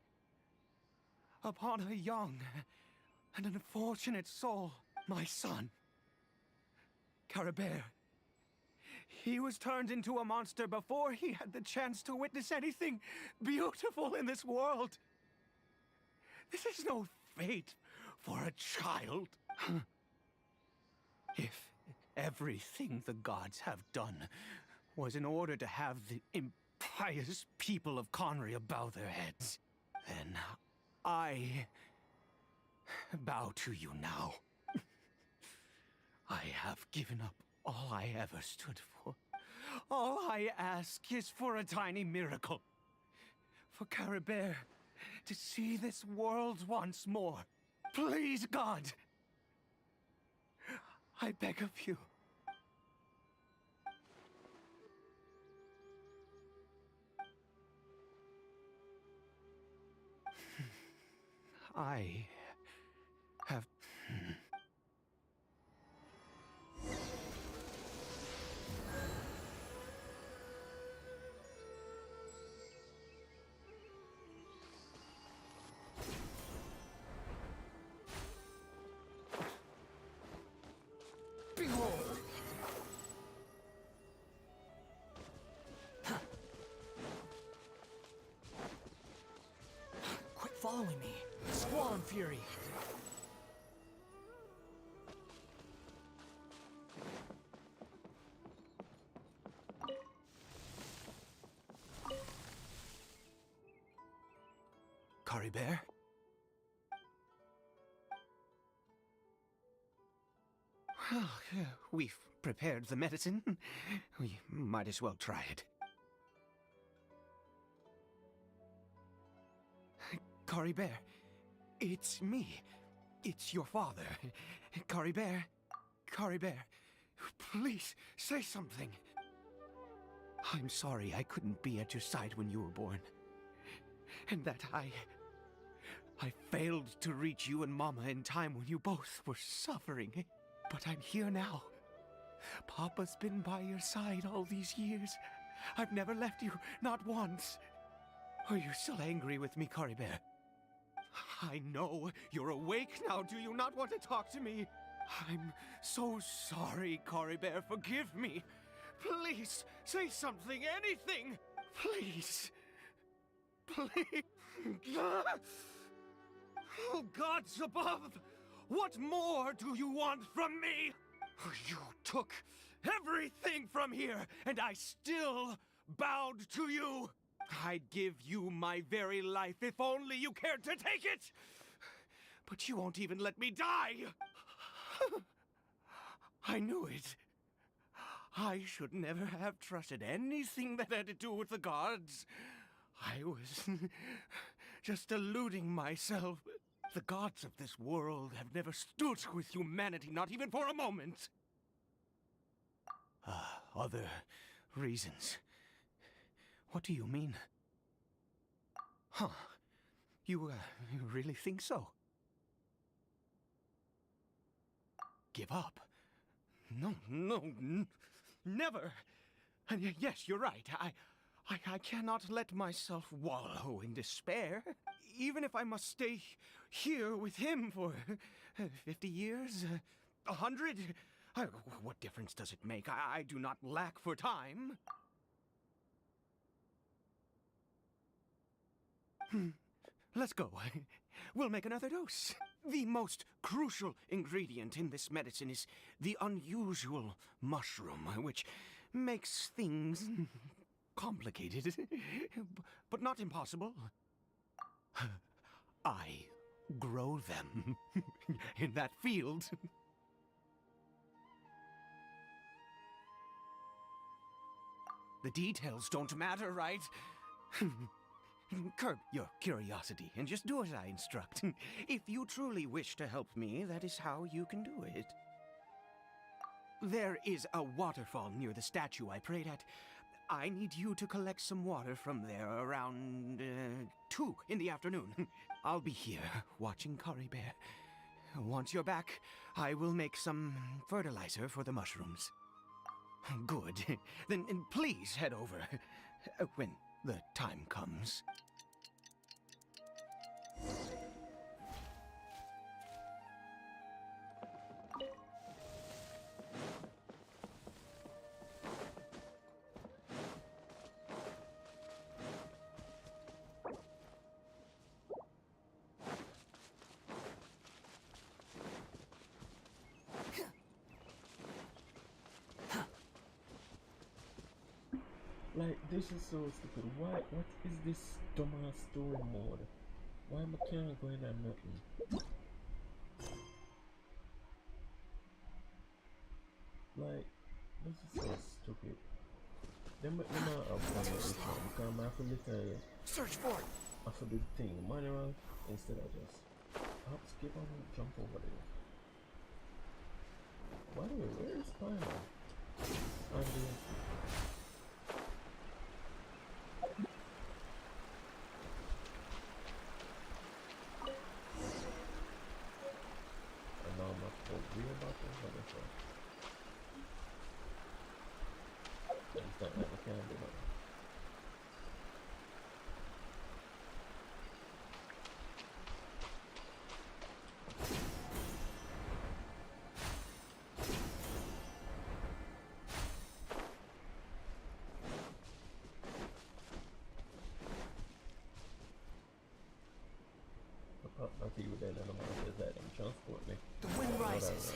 upon a young and unfortunate soul, my son, Caribert. He was turned into a monster before he had the chance to witness anything beautiful in this world. This is no fate for a child. If everything the gods have done was in order to have the impious people of Conria bow their heads, then I bow to you now. I have given up all I ever stood for. All I ask is for a tiny miracle. For Caribert to see this world once more. Please, God. I beg of you. I have... Behold! Quit following me. Squall fury. Caribert? Well, we've prepared the medicine. We might as well try it. Caribert, it's me. It's your father. Caribert, Caribert, please say something. I'm sorry I couldn't be at your side when you were born. And that I failed to reach you and Mama in time when you both were suffering. But I'm here now. Papa's been by your side all these years. I've never left you, not once. Are you still angry with me, Caribert? I know you're awake now. Do you not want to talk to me? I'm so sorry, Caribert. Forgive me. Please, say something, anything. Please. Please. Oh, gods above! What more do you want from me? You took everything from here, and I still bowed to you. I'd give you my very life if only you cared to take it. But you won't even let me die. I knew it. I should never have trusted anything that had to do with the gods. I was just deluding myself. The gods of this world have never stood with humanity, not even for a moment. Other reasons. What do you mean? Huh. You really think so? Give up? No, never. And yes, you're right. I cannot let myself wallow in despair. Even if I must stay here with him for 50 years, 100, what difference does it make? I do not lack for time. Let's go. We'll make another dose. The most crucial ingredient in this medicine is the unusual mushroom, which makes things complicated, but not impossible. I grow them in that field. The details don't matter, right? Curb your curiosity and just do as I instruct. If you truly wish to help me, that is how you can do it. There is a waterfall near the statue I prayed at. I need you to collect some water from there around 2 in the afternoon. I'll be here watching Kari Bear. Once you're back, I will make some fertilizer for the mushrooms. Good. Then please head over when the time comes. Like, this is so stupid. What is this dumbass story mode? Why am I can't go in and nothing? Like, this is so stupid. They might not have fun with this one because I have to literally Search for it. I have to do the thing manual instead of just hop, skip and jump over there. By the way, where is Spider-Man? I see what that animal says that and transport me. The wind rises.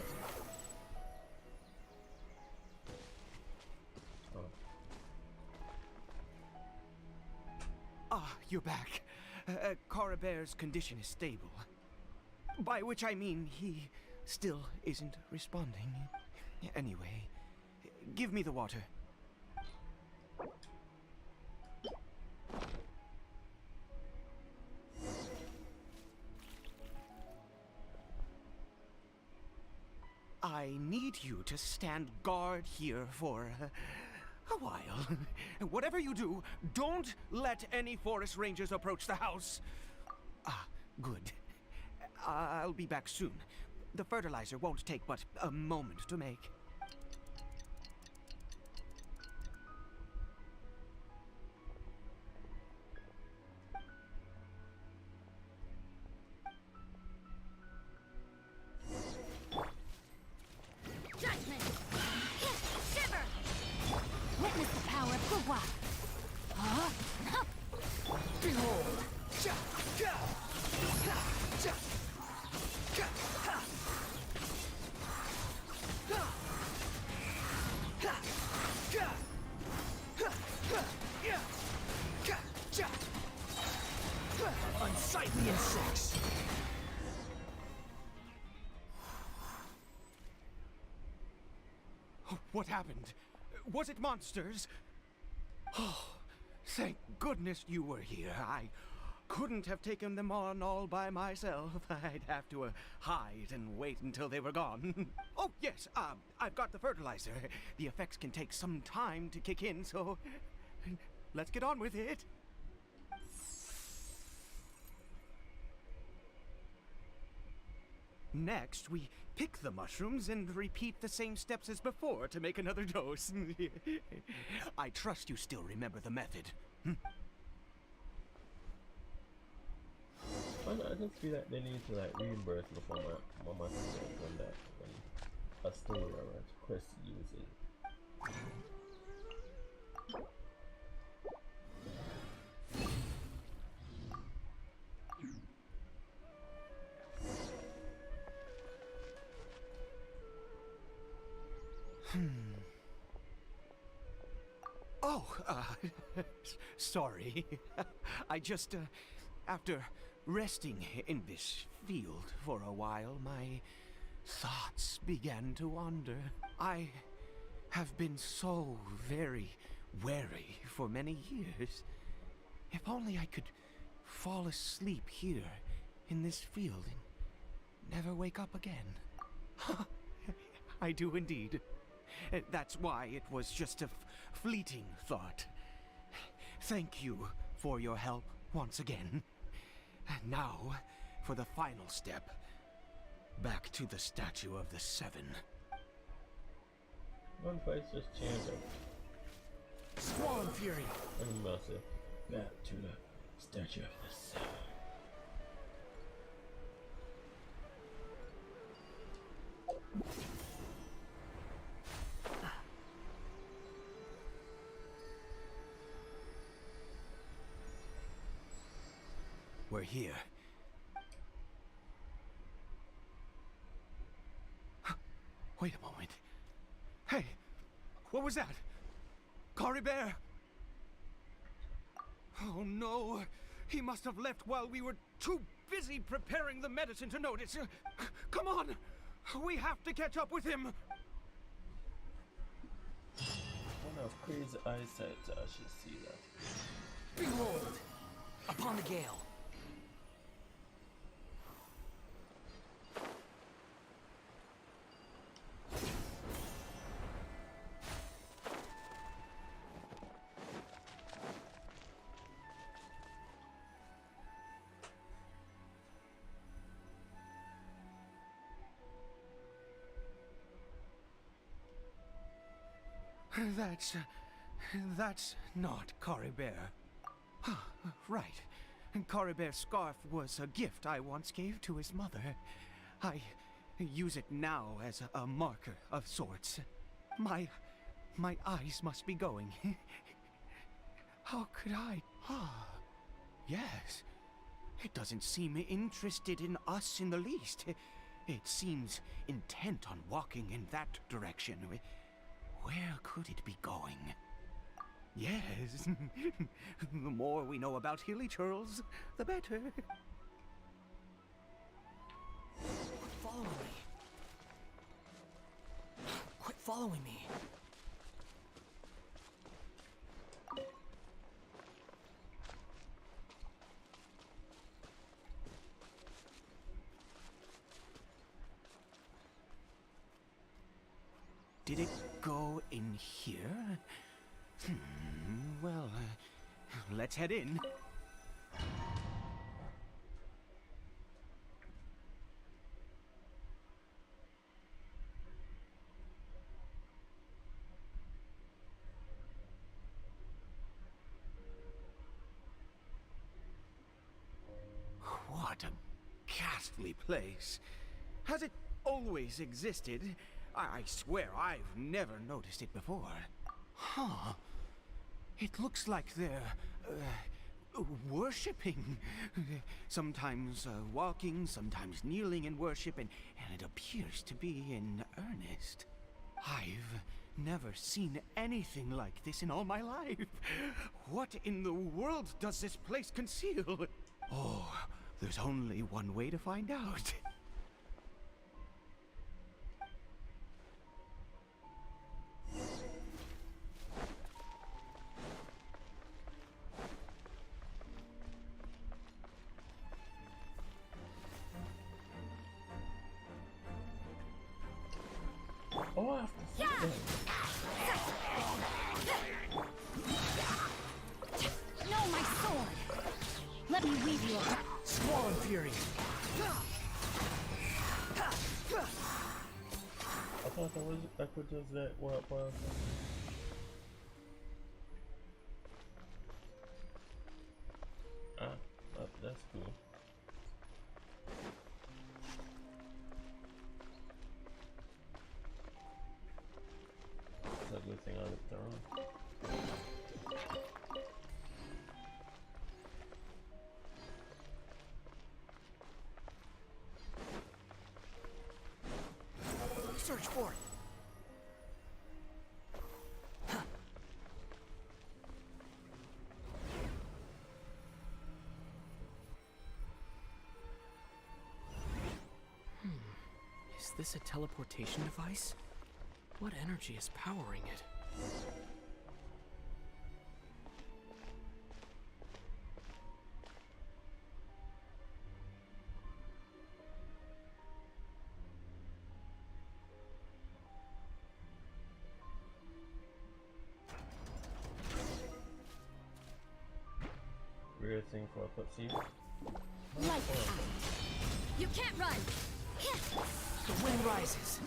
Ah, you're back. Kara Bear's condition is stable. By which I mean he still isn't responding. Anyway, give me the water. I need you to stand guard here for a while. Whatever you do, don't let any forest rangers approach the house. Ah, good. I'll be back soon. The fertilizer won't take but a moment to make. Unsightly insects! What happened? Was it monsters? Oh, thank goodness you were here. I couldn't have taken them on all by myself. I'd have to hide and wait until they were gone. Oh, yes, I've got the fertilizer. The effects can take some time to kick in, so let's get on with it. Next, we pick the mushrooms and repeat the same steps as before to make another dose. I trust you still remember the method. I just feel like they need to like reimburse me for my money when a store or a quest uses. Oh, Oh, sorry. I just, after resting in this field for a while, my thoughts began to wander. I have been so very wary for many years. If only I could fall asleep here in this field and never wake up again. I do indeed. That's why it was just a fleeting thought. Thank you for your help once again. And now, for the final step. Back to the Statue of the Seven. One place just changed up. Swan Fury! And massive. Back to the Statue of the Seven. We're here. Wait a moment. Hey, what was that? Caribert! Oh no, he must have left while we were too busy preparing the medicine to notice. Come on, we have to catch up with him. One of crazy eyesight, I should see that. Behold! Upon the gale. That's not Caribert. Right. Caribert's scarf was a gift I once gave to his mother. I use it now as a marker of sorts. My eyes must be going. How could I? Yes. It doesn't seem interested in us in the least. It seems intent on walking in that direction. Where could it be going? Yes. The more we know about hilly churls, the better. Quit following me. Quit following me. Did it go in here? Well, let's head in. What a ghastly place. Has it always existed? I swear I've never noticed it before. Huh. It looks like they're, worshipping. Sometimes walking, sometimes kneeling in worship, and it appears to be in earnest. I've never seen anything like this in all my life. What in the world does this place conceal? Oh, there's only one way to find out. Oh, I have to see that. No, my sword! Let me weave you a... Swan Fury! I thought I could just let what was. That's cool. It's a good thing I looked around. Search for it. this a teleportation device? What energy is powering it? Weird thing for a cutscene. Light out. You can't run. The wind rises.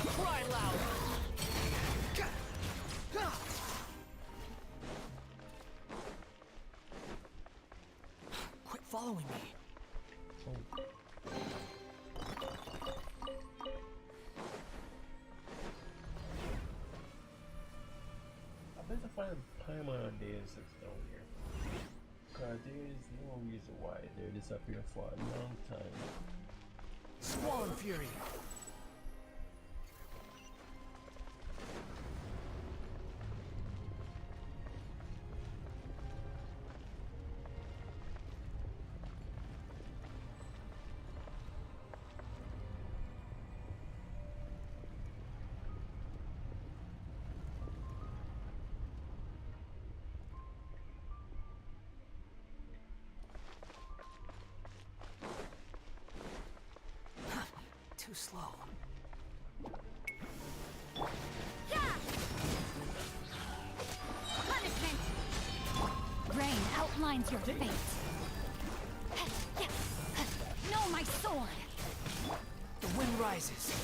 Cry loud. Quit following me. I bet to find Paimon and Dainsleif down here. Cause there is no reason why they're disappearing for a long time. Squall Fury. Too slow. Punishment! Rain outlines your fate. No, my sword! The wind rises.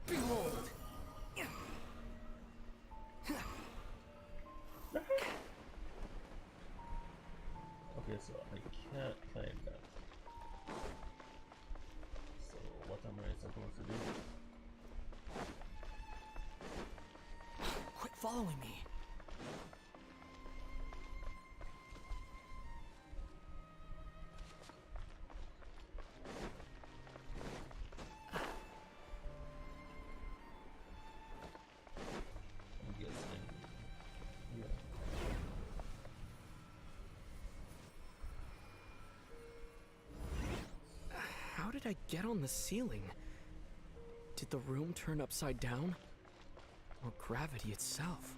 Behold! Okay, so I can't climb that. So what am I supposed to do? Quit following me. I'm guessing. Yeah. How did I get on the ceiling? Did the room turn upside down? Or gravity itself?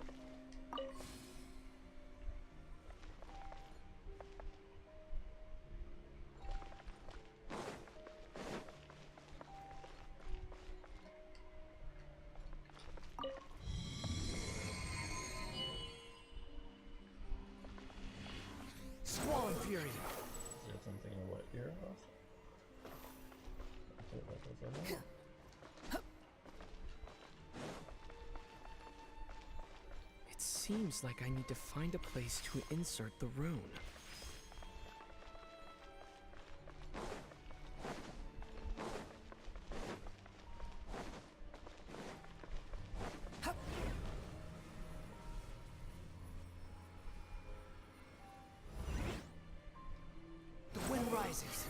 Squall and Fury! Is there something about here also? I thought that was on there. It seems like I need to find a place to insert the rune. The wind rises.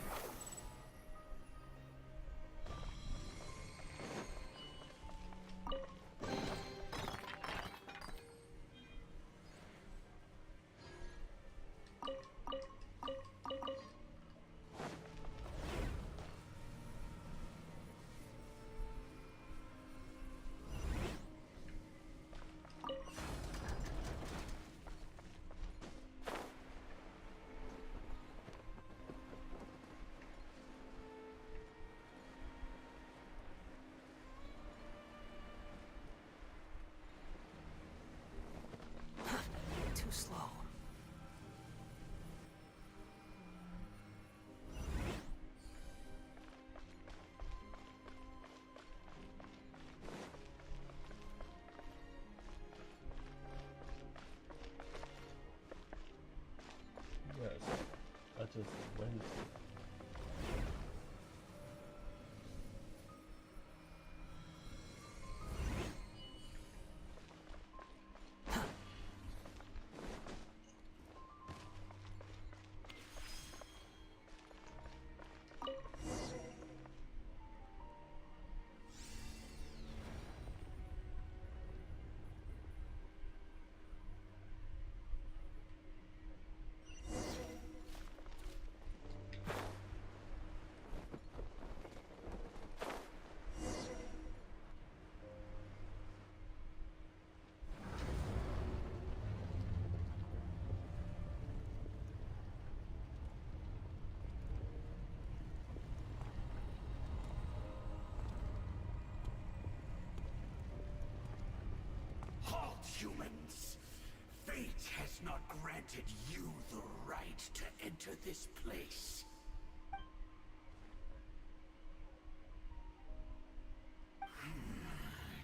not granted you the right to enter this place.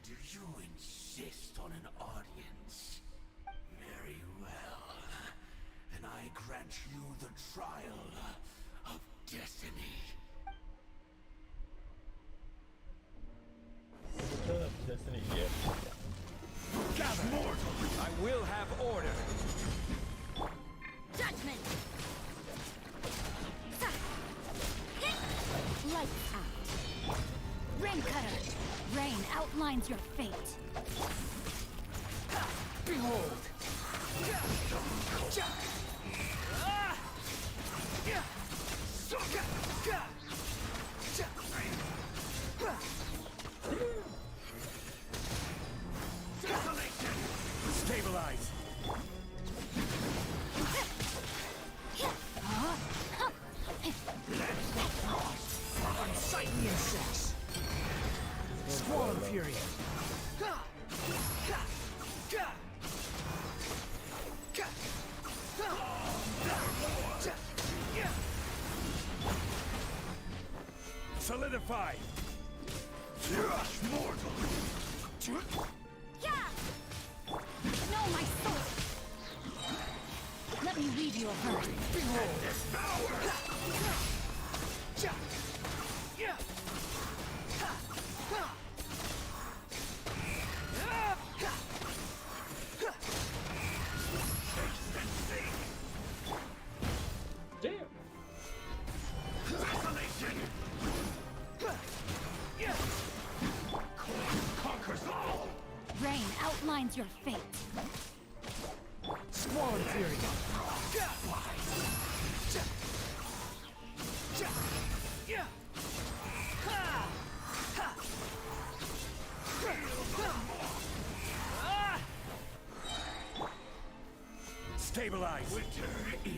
Do you insist on an audience? Very well. Then I grant you the trial of destiny. Return of Destiny, yeah. Gather! Mortal! I will have order! Judgment! Lights out. Rain Cutter! Rain outlines your fate. Behold! Desolation! Stabilize! Unsightly insects! Squall of Fury! Solidify! Mortal! Yeah! Know my sword! Let me weave you a verse. Behold! Devour! Damn! Desolation! Conquers all! Rain outlines your fate. Squall of Fury! Stabilize! Winter,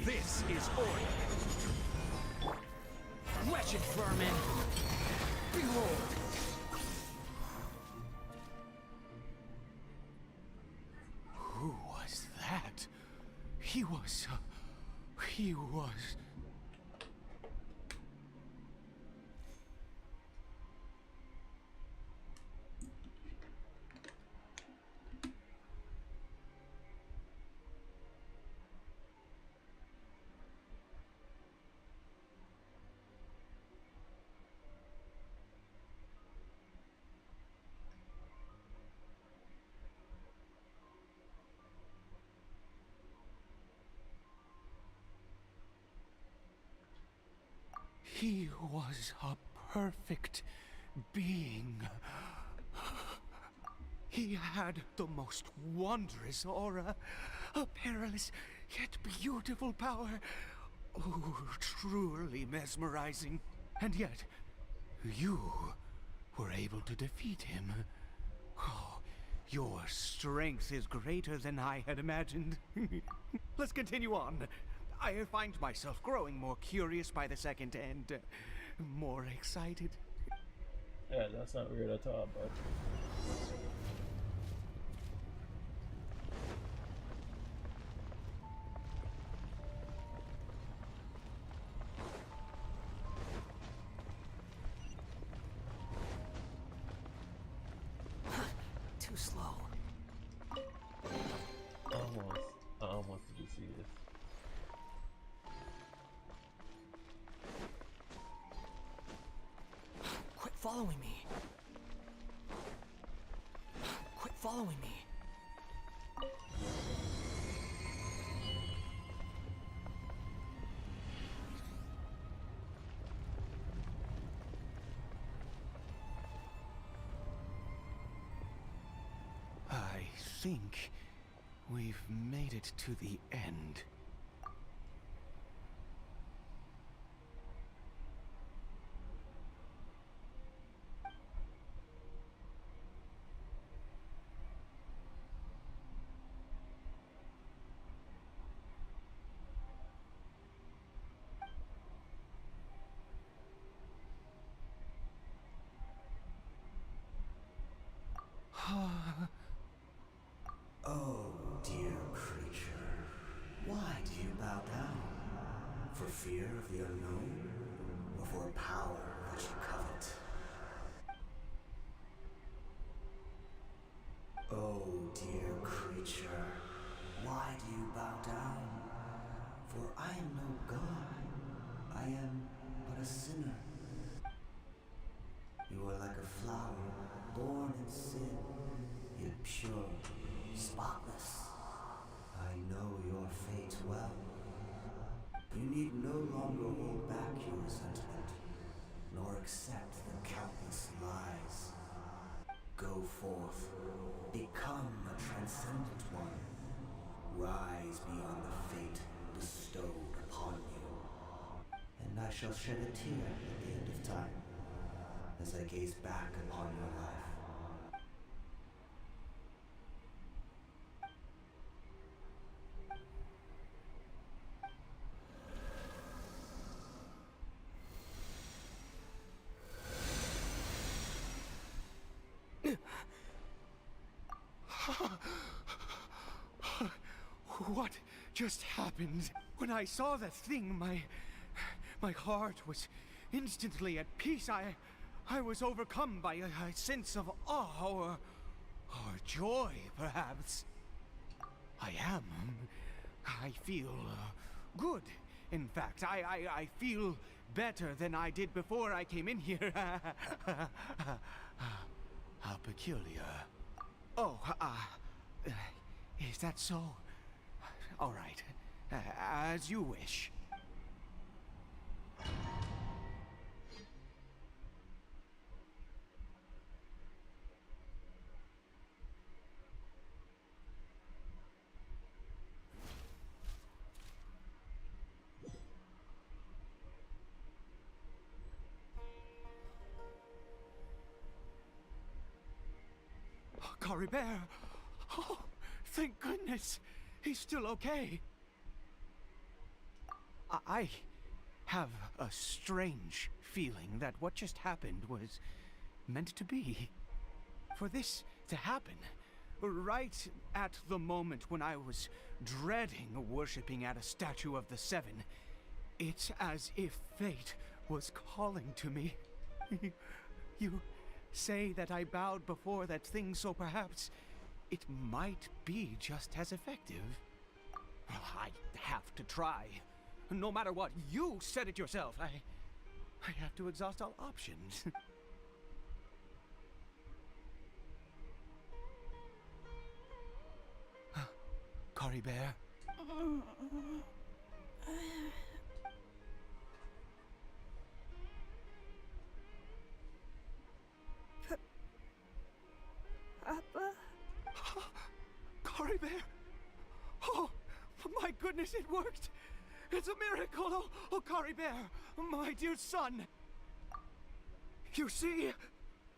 this is order! Wretched vermin! Behold! Who was that? He was... He was a perfect being. He had the most wondrous aura, a perilous yet beautiful power. Oh, truly mesmerizing. And yet, you were able to defeat him. Oh, your strength is greater than I had imagined. Let's continue on. I find myself growing more curious by the second and more excited. Yeah, that's not weird at all, but Too slow. I almost did see this. Quit following me. Quit following me. I think we've made it to the end. Oh, dear creature. fear of the unknown, or for power that you covet? Oh, dear creature, why do you bow down? For I am no god. I am but a sinner. You are like a flower, born in sin, yet pure, spotless. I know your fate well. You need no longer hold back your resentment, nor accept the countless lies. Go forth, become a transcendent one. Rise beyond the fate bestowed upon you. And I shall shed a tear at the end of time, as I gaze back upon your life. What just happened? When I saw that thing, my heart was instantly at peace. I was overcome by a sense of awe or joy, perhaps. I feel good. In fact, I feel better than I did before I came in here. How peculiar. Oh, is that so? All right, as you wish. Caribert! Oh, thank goodness! He's still okay. I have a strange feeling that what just happened was meant to be. For this to happen, right at the moment when I was dreading worshipping at a statue of the Seven, it's as if fate was calling to me. You say that I bowed before that thing, so perhaps it might be just as effective. I have to try. No matter what, you said it yourself. I have to exhaust all options. Caribert? Papa? Caribert? Oh, my goodness, it worked! It's a miracle! Oh, Caribert, my dear son! You see?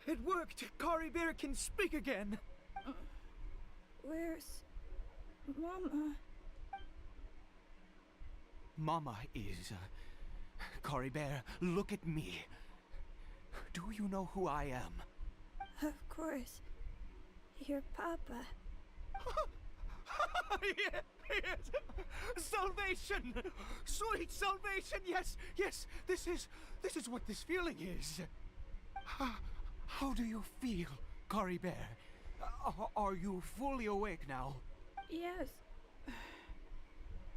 It worked! Caribert can speak again! Where's Mama? Mama is... Caribert, look at me. Do you know who I am? Of course. Your Papa. Yes! Salvation! Sweet salvation! Yes! Yes! This is what this feeling is. How do you feel, Caribert? Are you fully awake now? Yes.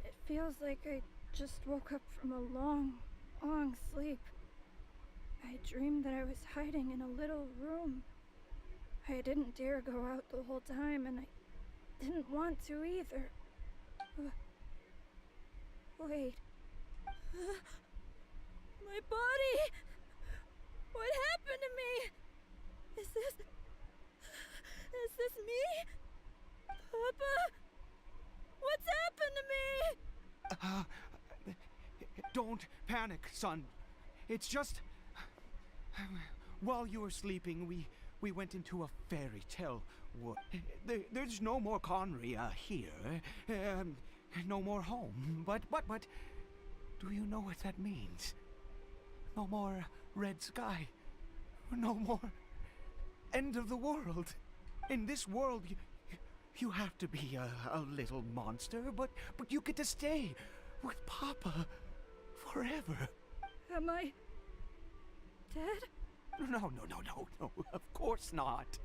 It feels like I just woke up from a long, long sleep. I dreamed that I was hiding in a little room. I didn't dare go out the whole time, and I didn't want to either. Wait. My body! What happened to me? Is this me? Papa? What's happened to me? Don't panic, son. It's just... While you were sleeping, we went into a fairy tale world. There's no more Conria here. No more home. But, do you know what that means? No more red sky. No more end of the world. In this world, you have to be a little monster, but you get to stay with Papa forever. Am I dead? No, of course not.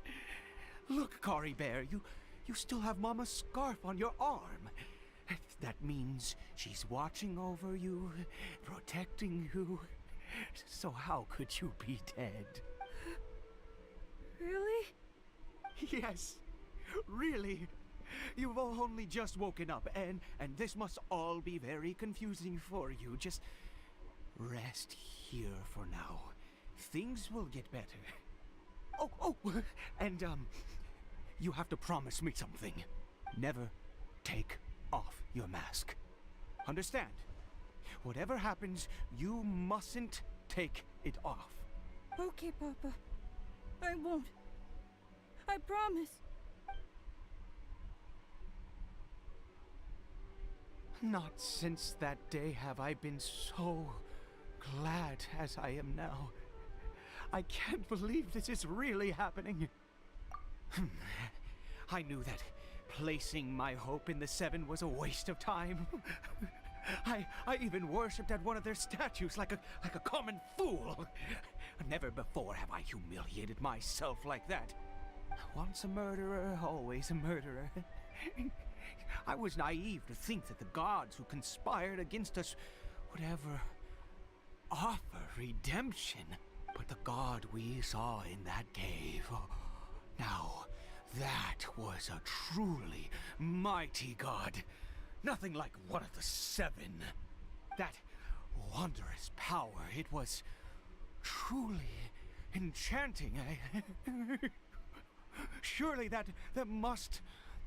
Look, Kari Bear, you still have Mama's scarf on your arm. That means she's watching over you, protecting you. So how could you be dead? Really? Yes, really. You've only just woken up, and this must all be very confusing for you. Just rest here for now. Things will get better. Oh, and you have to promise me something. Never take off your mask. Understand? Whatever happens, you mustn't take it off. Okay, Papa. I won't. I promise. Not since that day have I been so glad as I am now. I can't believe this is really happening. I knew that placing my hope in the Seven was a waste of time. I even worshipped at one of their statues like a common fool. Never before have I humiliated myself like that. Once a murderer, always a murderer. I was naive to think that the gods who conspired against us would ever offer redemption. But the god we saw in that cave, now that was a truly mighty god. Nothing like one of the Seven. That wondrous power, it was truly enchanting. Surely that must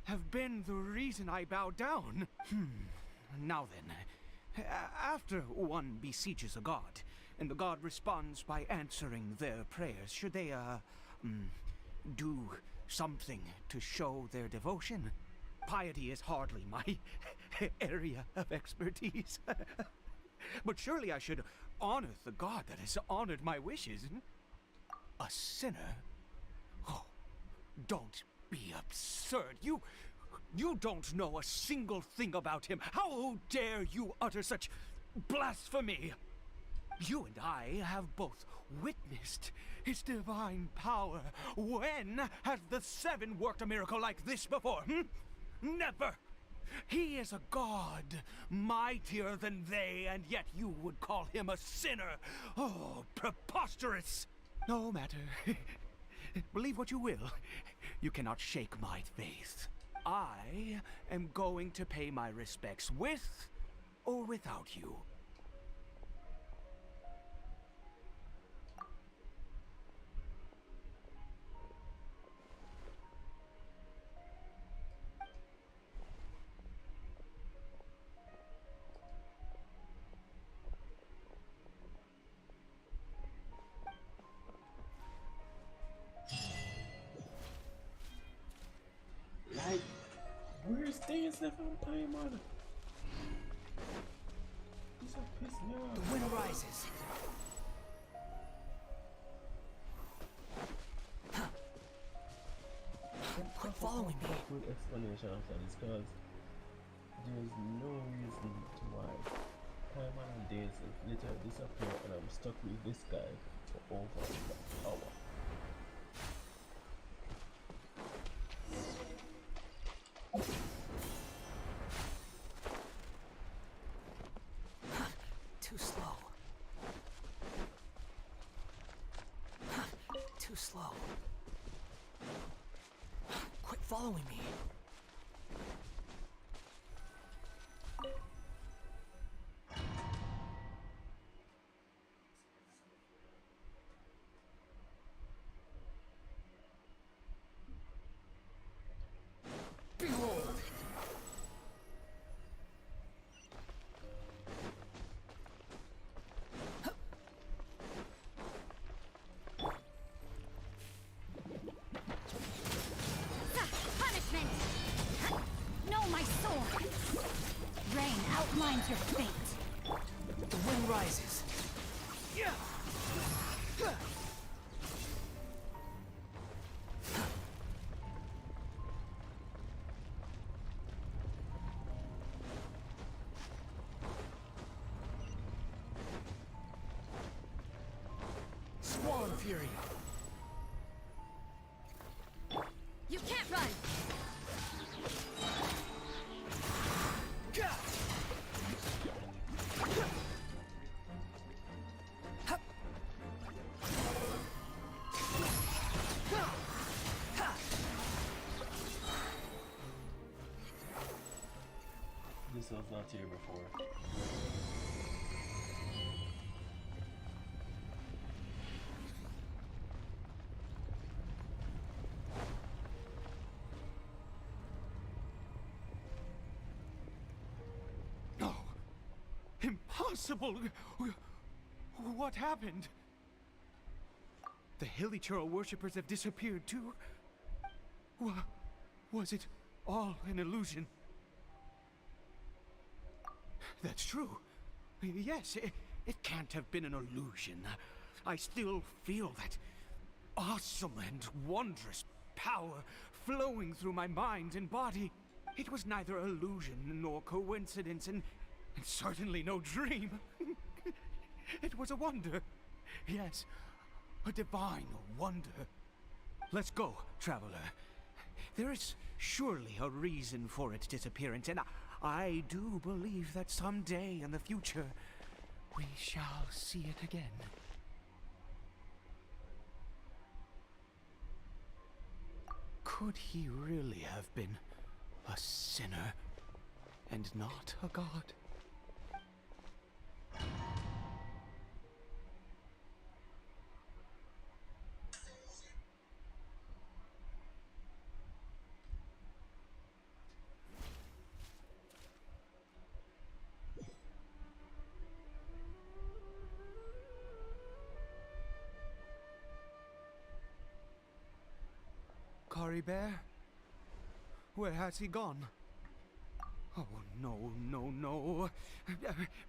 have been the reason I bowed down. Now then, after one besieges a god, and the god responds by answering their prayers, should they, do something to show their devotion? Piety is hardly my area of expertise. But surely I should honor the god that has honored my wishes. A sinner? Oh, don't be absurd. You don't know a single thing about him. How dare you utter such blasphemy? You and I have both witnessed his divine power. When has the Seven worked a miracle like this before? Never! He is a god, mightier than they, and yet you would call him a sinner. Oh, preposterous! No matter. Believe what you will. You cannot shake my faith. I am going to pay my respects with or without you. Like, where's Dainsleif on Paimon? This a piss me off. The wind rises. Quit following me. Good explanation after this, because there's no reason to why Paimon and Dainsleif literally disappear, and I'm stuck with this guy for over an hour. Too slow. Too slow. Quit following me. Behold! Punishment! Know my sword! Rain outlines your fate. The wind rises. fury. You can't run! This was not here before. No. Impossible. What happened? The Hilichurl worshippers have disappeared too. Was it all an illusion? That's true. Yes, it can't have been an illusion. I still feel that awesome and wondrous power flowing through my mind and body. It was neither illusion nor coincidence, and certainly no dream. It was a wonder. Yes, a divine wonder. Let's go, traveler. There is surely a reason for its disappearance, and I do believe that someday in the future, we shall see it again. Could he really have been a sinner and not a god? Kari Bear? Where has he gone? Oh, no, no, no.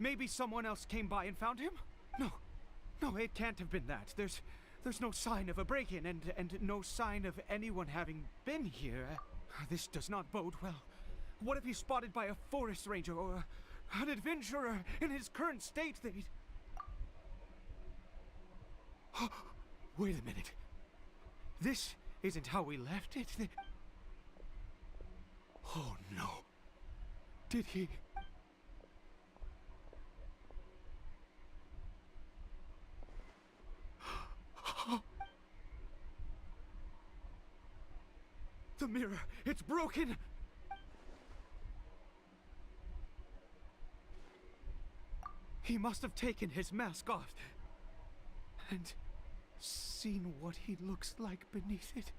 Maybe someone else came by and found him? No, it can't have been that. There's no sign of a break-in and no sign of anyone having been here. This does not bode well. What if he's spotted by a forest ranger or an adventurer in his current state? Wait a minute. This isn't how we left it. Oh no. Did he? The mirror, it's broken. He must have taken his mask off and seen what he looks like beneath it.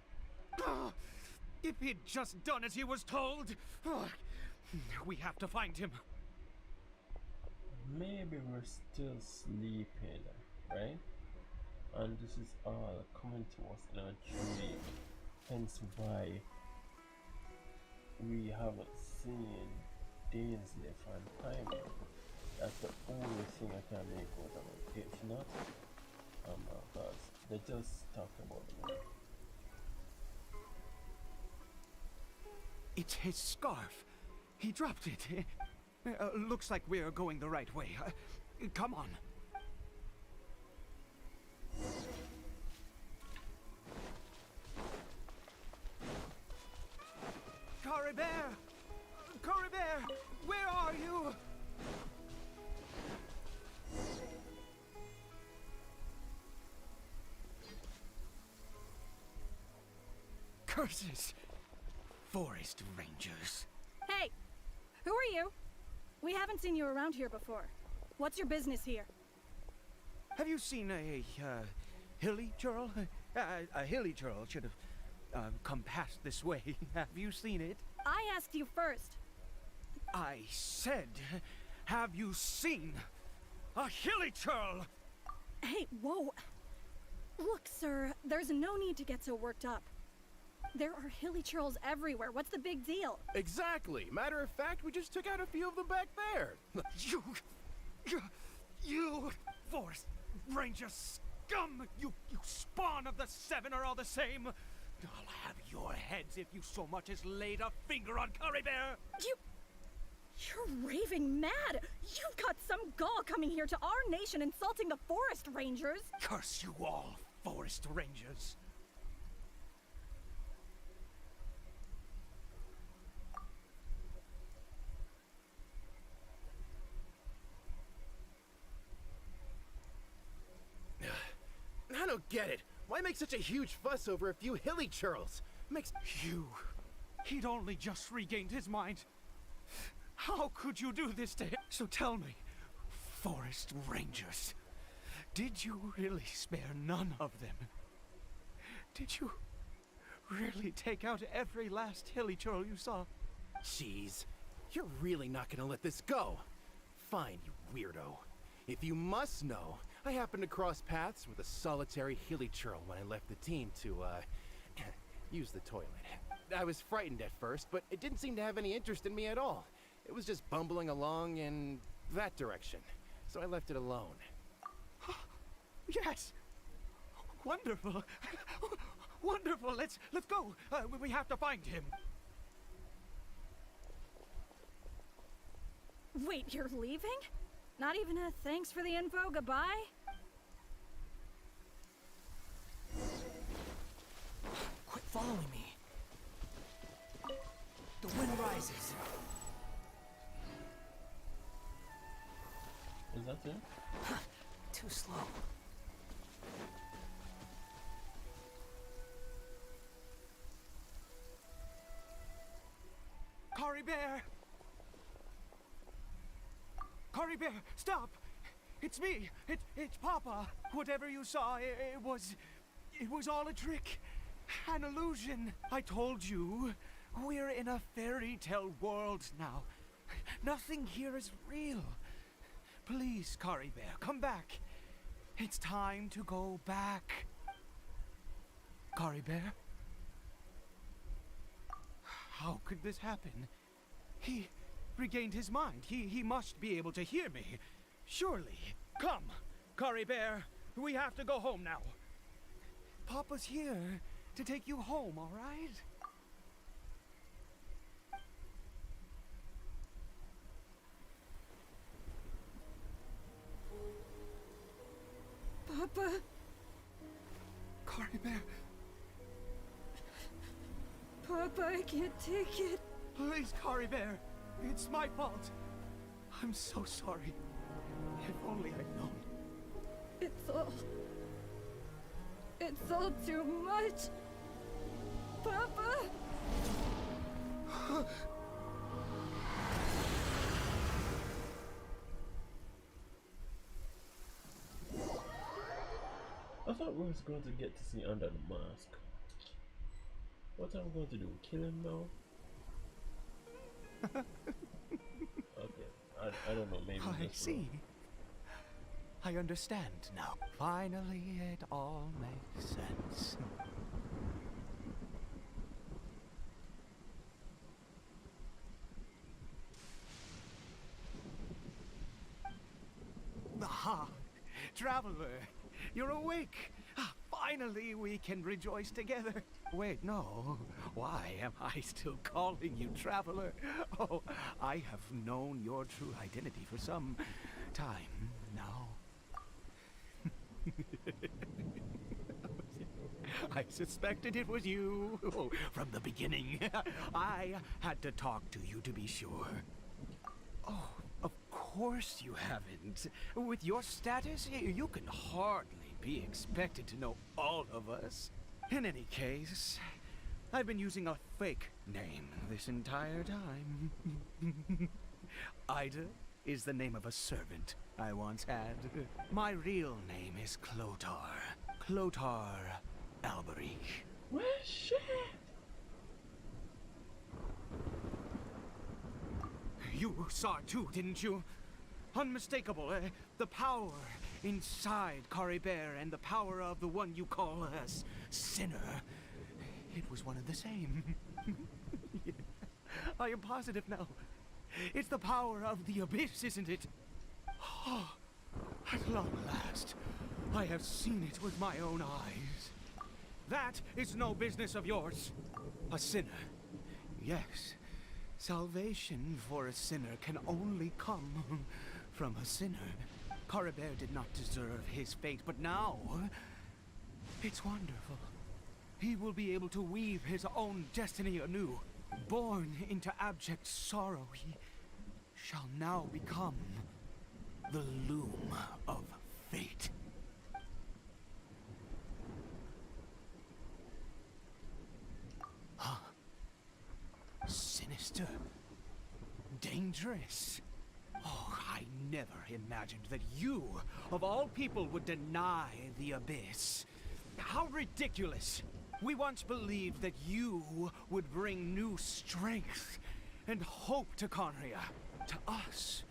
If he'd just done as he was told! We have to find him. Maybe we're still sleeping, right? And this is all coming to us in a dream. Hence why we haven't seen Dainsleif and Primal. That's the only thing I can make out of it. If not, because they just talked about the man. It's his scarf. He dropped it. Looks like we're going the right way. Come on. Kari Bear! Kari Bear! Where are you? Curses! Forest rangers. Hey! Who are you? We haven't seen you around here before. What's your business here? Have you seen a Hilichurl? A Hilichurl should have come past this way. Have you seen it? I asked you first. I said, have you seen a Hilichurl? Hey, whoa. Look, sir, there's no need to get so worked up. There are Hilichurls everywhere. What's the big deal? Exactly. Matter of fact, we just took out a few of them back there. You Forest Ranger scum! You spawn of the Seven are all the same. I'll have your heads if you so much as laid a finger on Kari Bear. You're raving mad! You've got some gall coming here to our nation insulting the Forest Rangers! Curse you all, forest rangers. I don't get it. Why make such a huge fuss over a few hilly churls? Makes He'd only just regained his mind. How could you do this to him? So tell me, forest rangers, did you really spare none of them? Did you really take out every last hilly churl you saw? Jeez, you're really not gonna let this go. Fine, you weirdo. If you must know, I happened to cross paths with a solitary hilly churl when I left the team to, use the toilet. I was frightened at first, but it didn't seem to have any interest in me at all. It was just bumbling along in that direction, so I left it alone. Yes! Wonderful! Wonderful! Let's go! We have to find him! Wait, you're leaving? Not even a thanks for the info, goodbye? Quit following me. The wind rises. Is that it? Too slow. Cory Bear! Cory Bear, stop! It's me! It's Papa! Whatever you saw, it was all a trick. An illusion. I told you, we're in a fairy tale world now. Nothing here is real. Please, Cory Bear, come back. It's time to go back. Cory Bear? How could this happen? He regained his mind. He must be able to hear me. Surely. Come, Cory Bear. We have to go home now. Papa's here to take you home, all right? Papa? Cory Bear. Papa, I can't take it. Please, Cory Bear. It's my fault. I'm so sorry. If only I'd known. It's all too much. Papa! I thought we was going to get to see Under the Mask. What am I going to do? Kill him now? Okay, I don't know, maybe I see. I understand now. Finally, it all makes sense. Aha! Traveler, you're awake! Finally, we can rejoice together. Wait, no. Why am I still calling you Traveler? Oh, I have known your true identity for some time now. I suspected it was you from the beginning. I had to talk to you to be sure. Oh, of course you haven't. With your status, you can hardly be expected to know all of us. In any case, I've been using a fake name this entire time. Ida is the name of a servant I once had. My real name is Clotar. Clotar Alberic. Well, shit! You saw it too, didn't you? Unmistakable, the power inside Cory Bear and the power of the one you call a sinner. It was one and the same. I am positive now. It's the power of the abyss, isn't it? Oh, at long last, I have seen it with my own eyes. That is no business of yours. A sinner. Yes, salvation for a sinner can only come from a sinner. Cory Bear did not deserve his fate, but now It's wonderful. He will be able to weave his own destiny anew. Born into abject sorrow, he shall now become the loom of fate. Huh? Sinister. Dangerous. Oh, I never imagined that you, of all people, would deny the Abyss. How ridiculous! We once believed that you would bring new strength and hope to Conria. To us,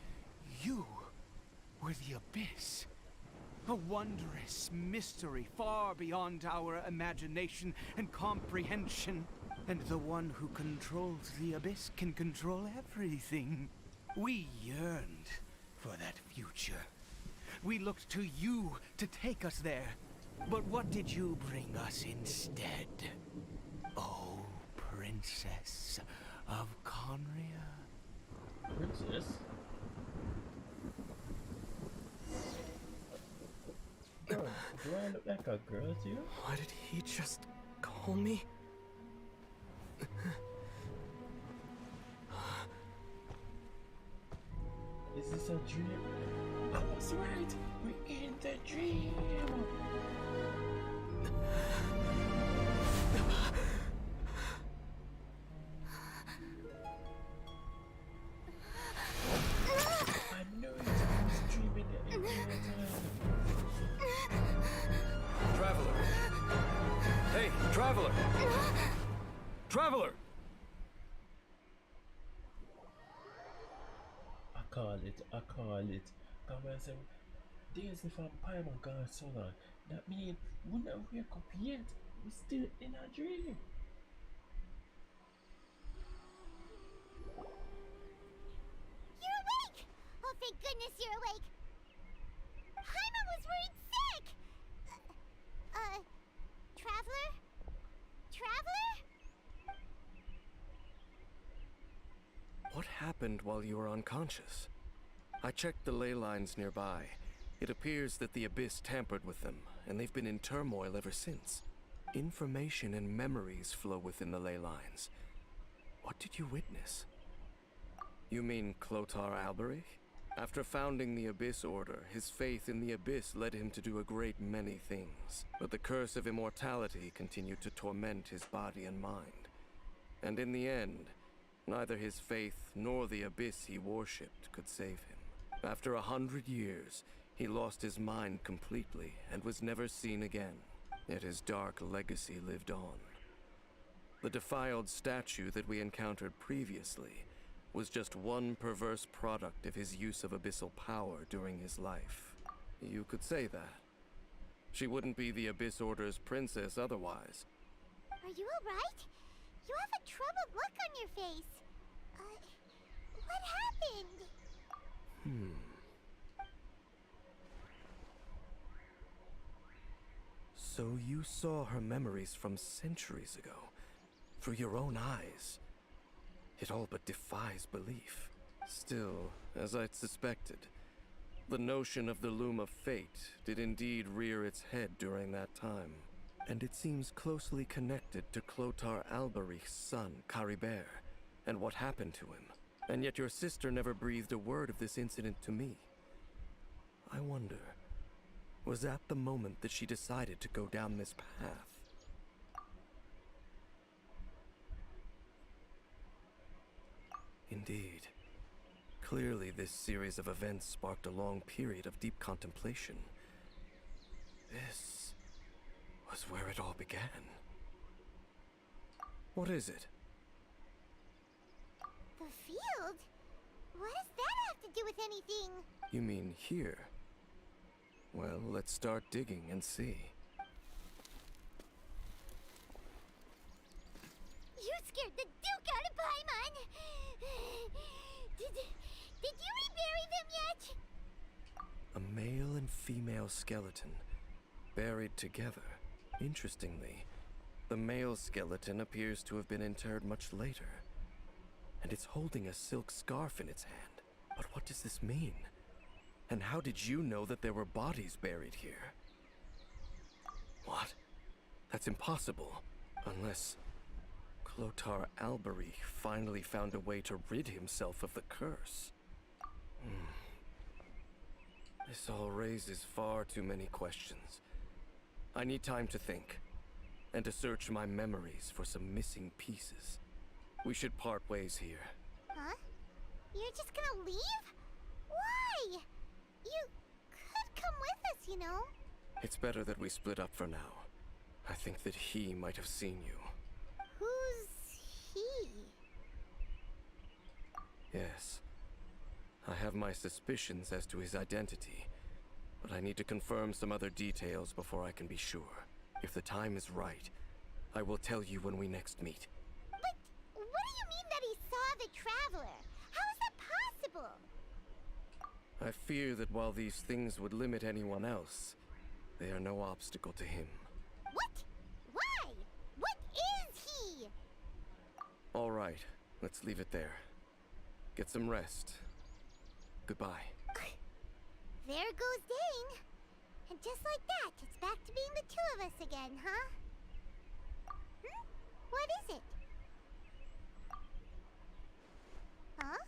you were the Abyss. A wondrous mystery far beyond our imagination and comprehension. And the one who controls the Abyss can control everything. We yearned for that future. We looked to you to take us there. But what did you bring us instead? Oh, Princess of Conria. Princess? Girl, do I look like a girl to you? Why did he just call me? Is this a dream? I was right. We're in the dream. I knew it. I was dreaming it in real time. Traveler! Hey, Traveler! Traveler! I call it. Come on, say, Dainsleif and Paimon gone so long. That means we not wake up yet. We still in a dream. You're awake! Oh, thank goodness you're awake! Paimon was worried sick! Traveler? Traveler? What happened while you were unconscious? I checked the ley lines nearby. It appears that the Abyss tampered with them, and they've been in turmoil ever since. Information and memories flow within the ley lines. What did you witness? You mean Clotar Alberich? After founding the Abyss Order, his faith in the Abyss led him to do a great many things. But the curse of immortality continued to torment his body and mind. And in the end, neither his faith nor the Abyss he worshipped could save him. After 100 years, he lost his mind completely and was never seen again. Yet his dark legacy lived on. The defiled statue that we encountered previously was just one perverse product of his use of abyssal power during his life. You could say that. She wouldn't be the Abyss Order's princess otherwise. Are you alright? You have a troubled look on your face. What happened? So you saw her memories from centuries ago, through your own eyes. It all but defies belief. Still, as I'd suspected, the notion of the Loom of Fate did indeed rear its head during that time. And it seems closely connected to Clotar Alberich's son, Caribert, and what happened to him. And yet your sister never breathed a word of this incident to me. I wonder, was that the moment that she decided to go down this path? Indeed. Clearly, this series of events sparked a long period of deep contemplation. This was where it all began. What is it? The field? What does that have to do with anything? You mean here? Well, let's start digging and see. You scared the Duke out of Paimon! Did you rebury them yet? A male and female skeleton, buried together. Interestingly, the male skeleton appears to have been interred much later. And it's holding a silk scarf in its hand. But what does this mean? And how did you know that there were bodies buried here? What? That's impossible, unless Clotar Albery finally found a way to rid himself of the curse. This all raises far too many questions. I need time to think, and to search my memories for some missing pieces. We should part ways here. Huh? You're just gonna leave? Why? You could come with us, you know. It's better that we split up for now. I think that he might have seen you. Who's he? Yes. I have my suspicions as to his identity, but I need to confirm some other details before I can be sure. If the time is right, I will tell you when we next meet. But what do you mean that he saw the Traveler? How is that possible? I fear that while these things would limit anyone else, they are no obstacle to him. What? Why? What is he? All right, let's leave it there. Get some rest. Goodbye. There goes Dane. And just like that, it's back to being the two of us again, huh? What is it? Huh?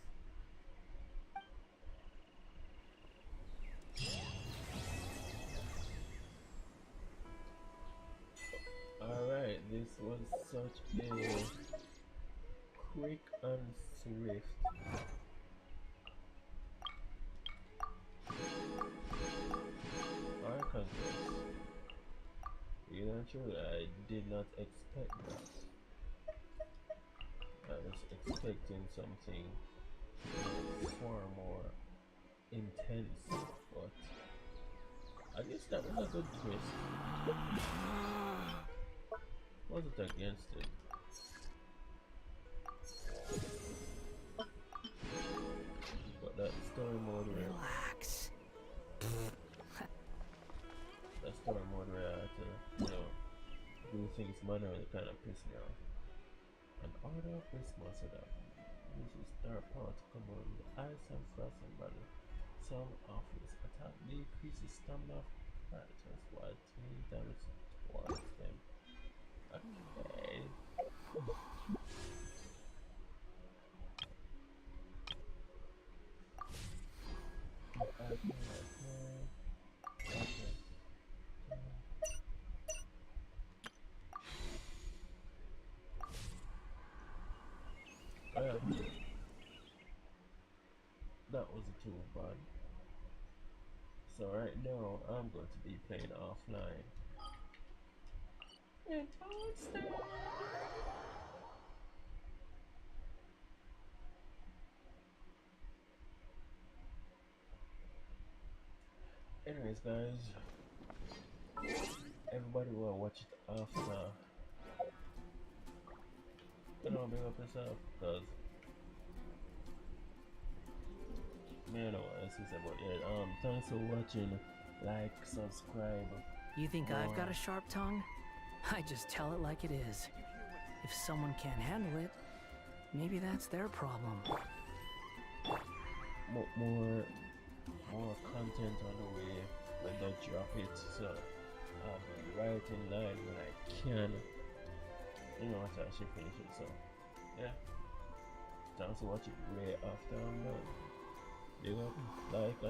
Alright, this was such a quick and swift Archon. You know, truly, I did not expect that. I was expecting something far more intense, but I guess that was a good twist. Wasn't against it. But that story mode where Relax. that story mode where I had to, do things manually kind of pissed me off. An order of Christmas so that this is their power to come on the ice and frost and battle. Some of his attack decreases stamina of fighters while doing damage towards them. Okay. That wasn't too bad. So right now I'm going to be playing offline. And anyways, guys, everybody will watch it after. Bring up yourself, cause man, what else is about it? Thanks for watching. Like, subscribe. You think I've got a sharp tongue? I just tell it like it is. If someone can't handle it, maybe that's their problem. More content on the way when they drop it, so I'll be right in line when I can. After I should finish it. So yeah, thanks for watching. Way after I'm done. Big up, like and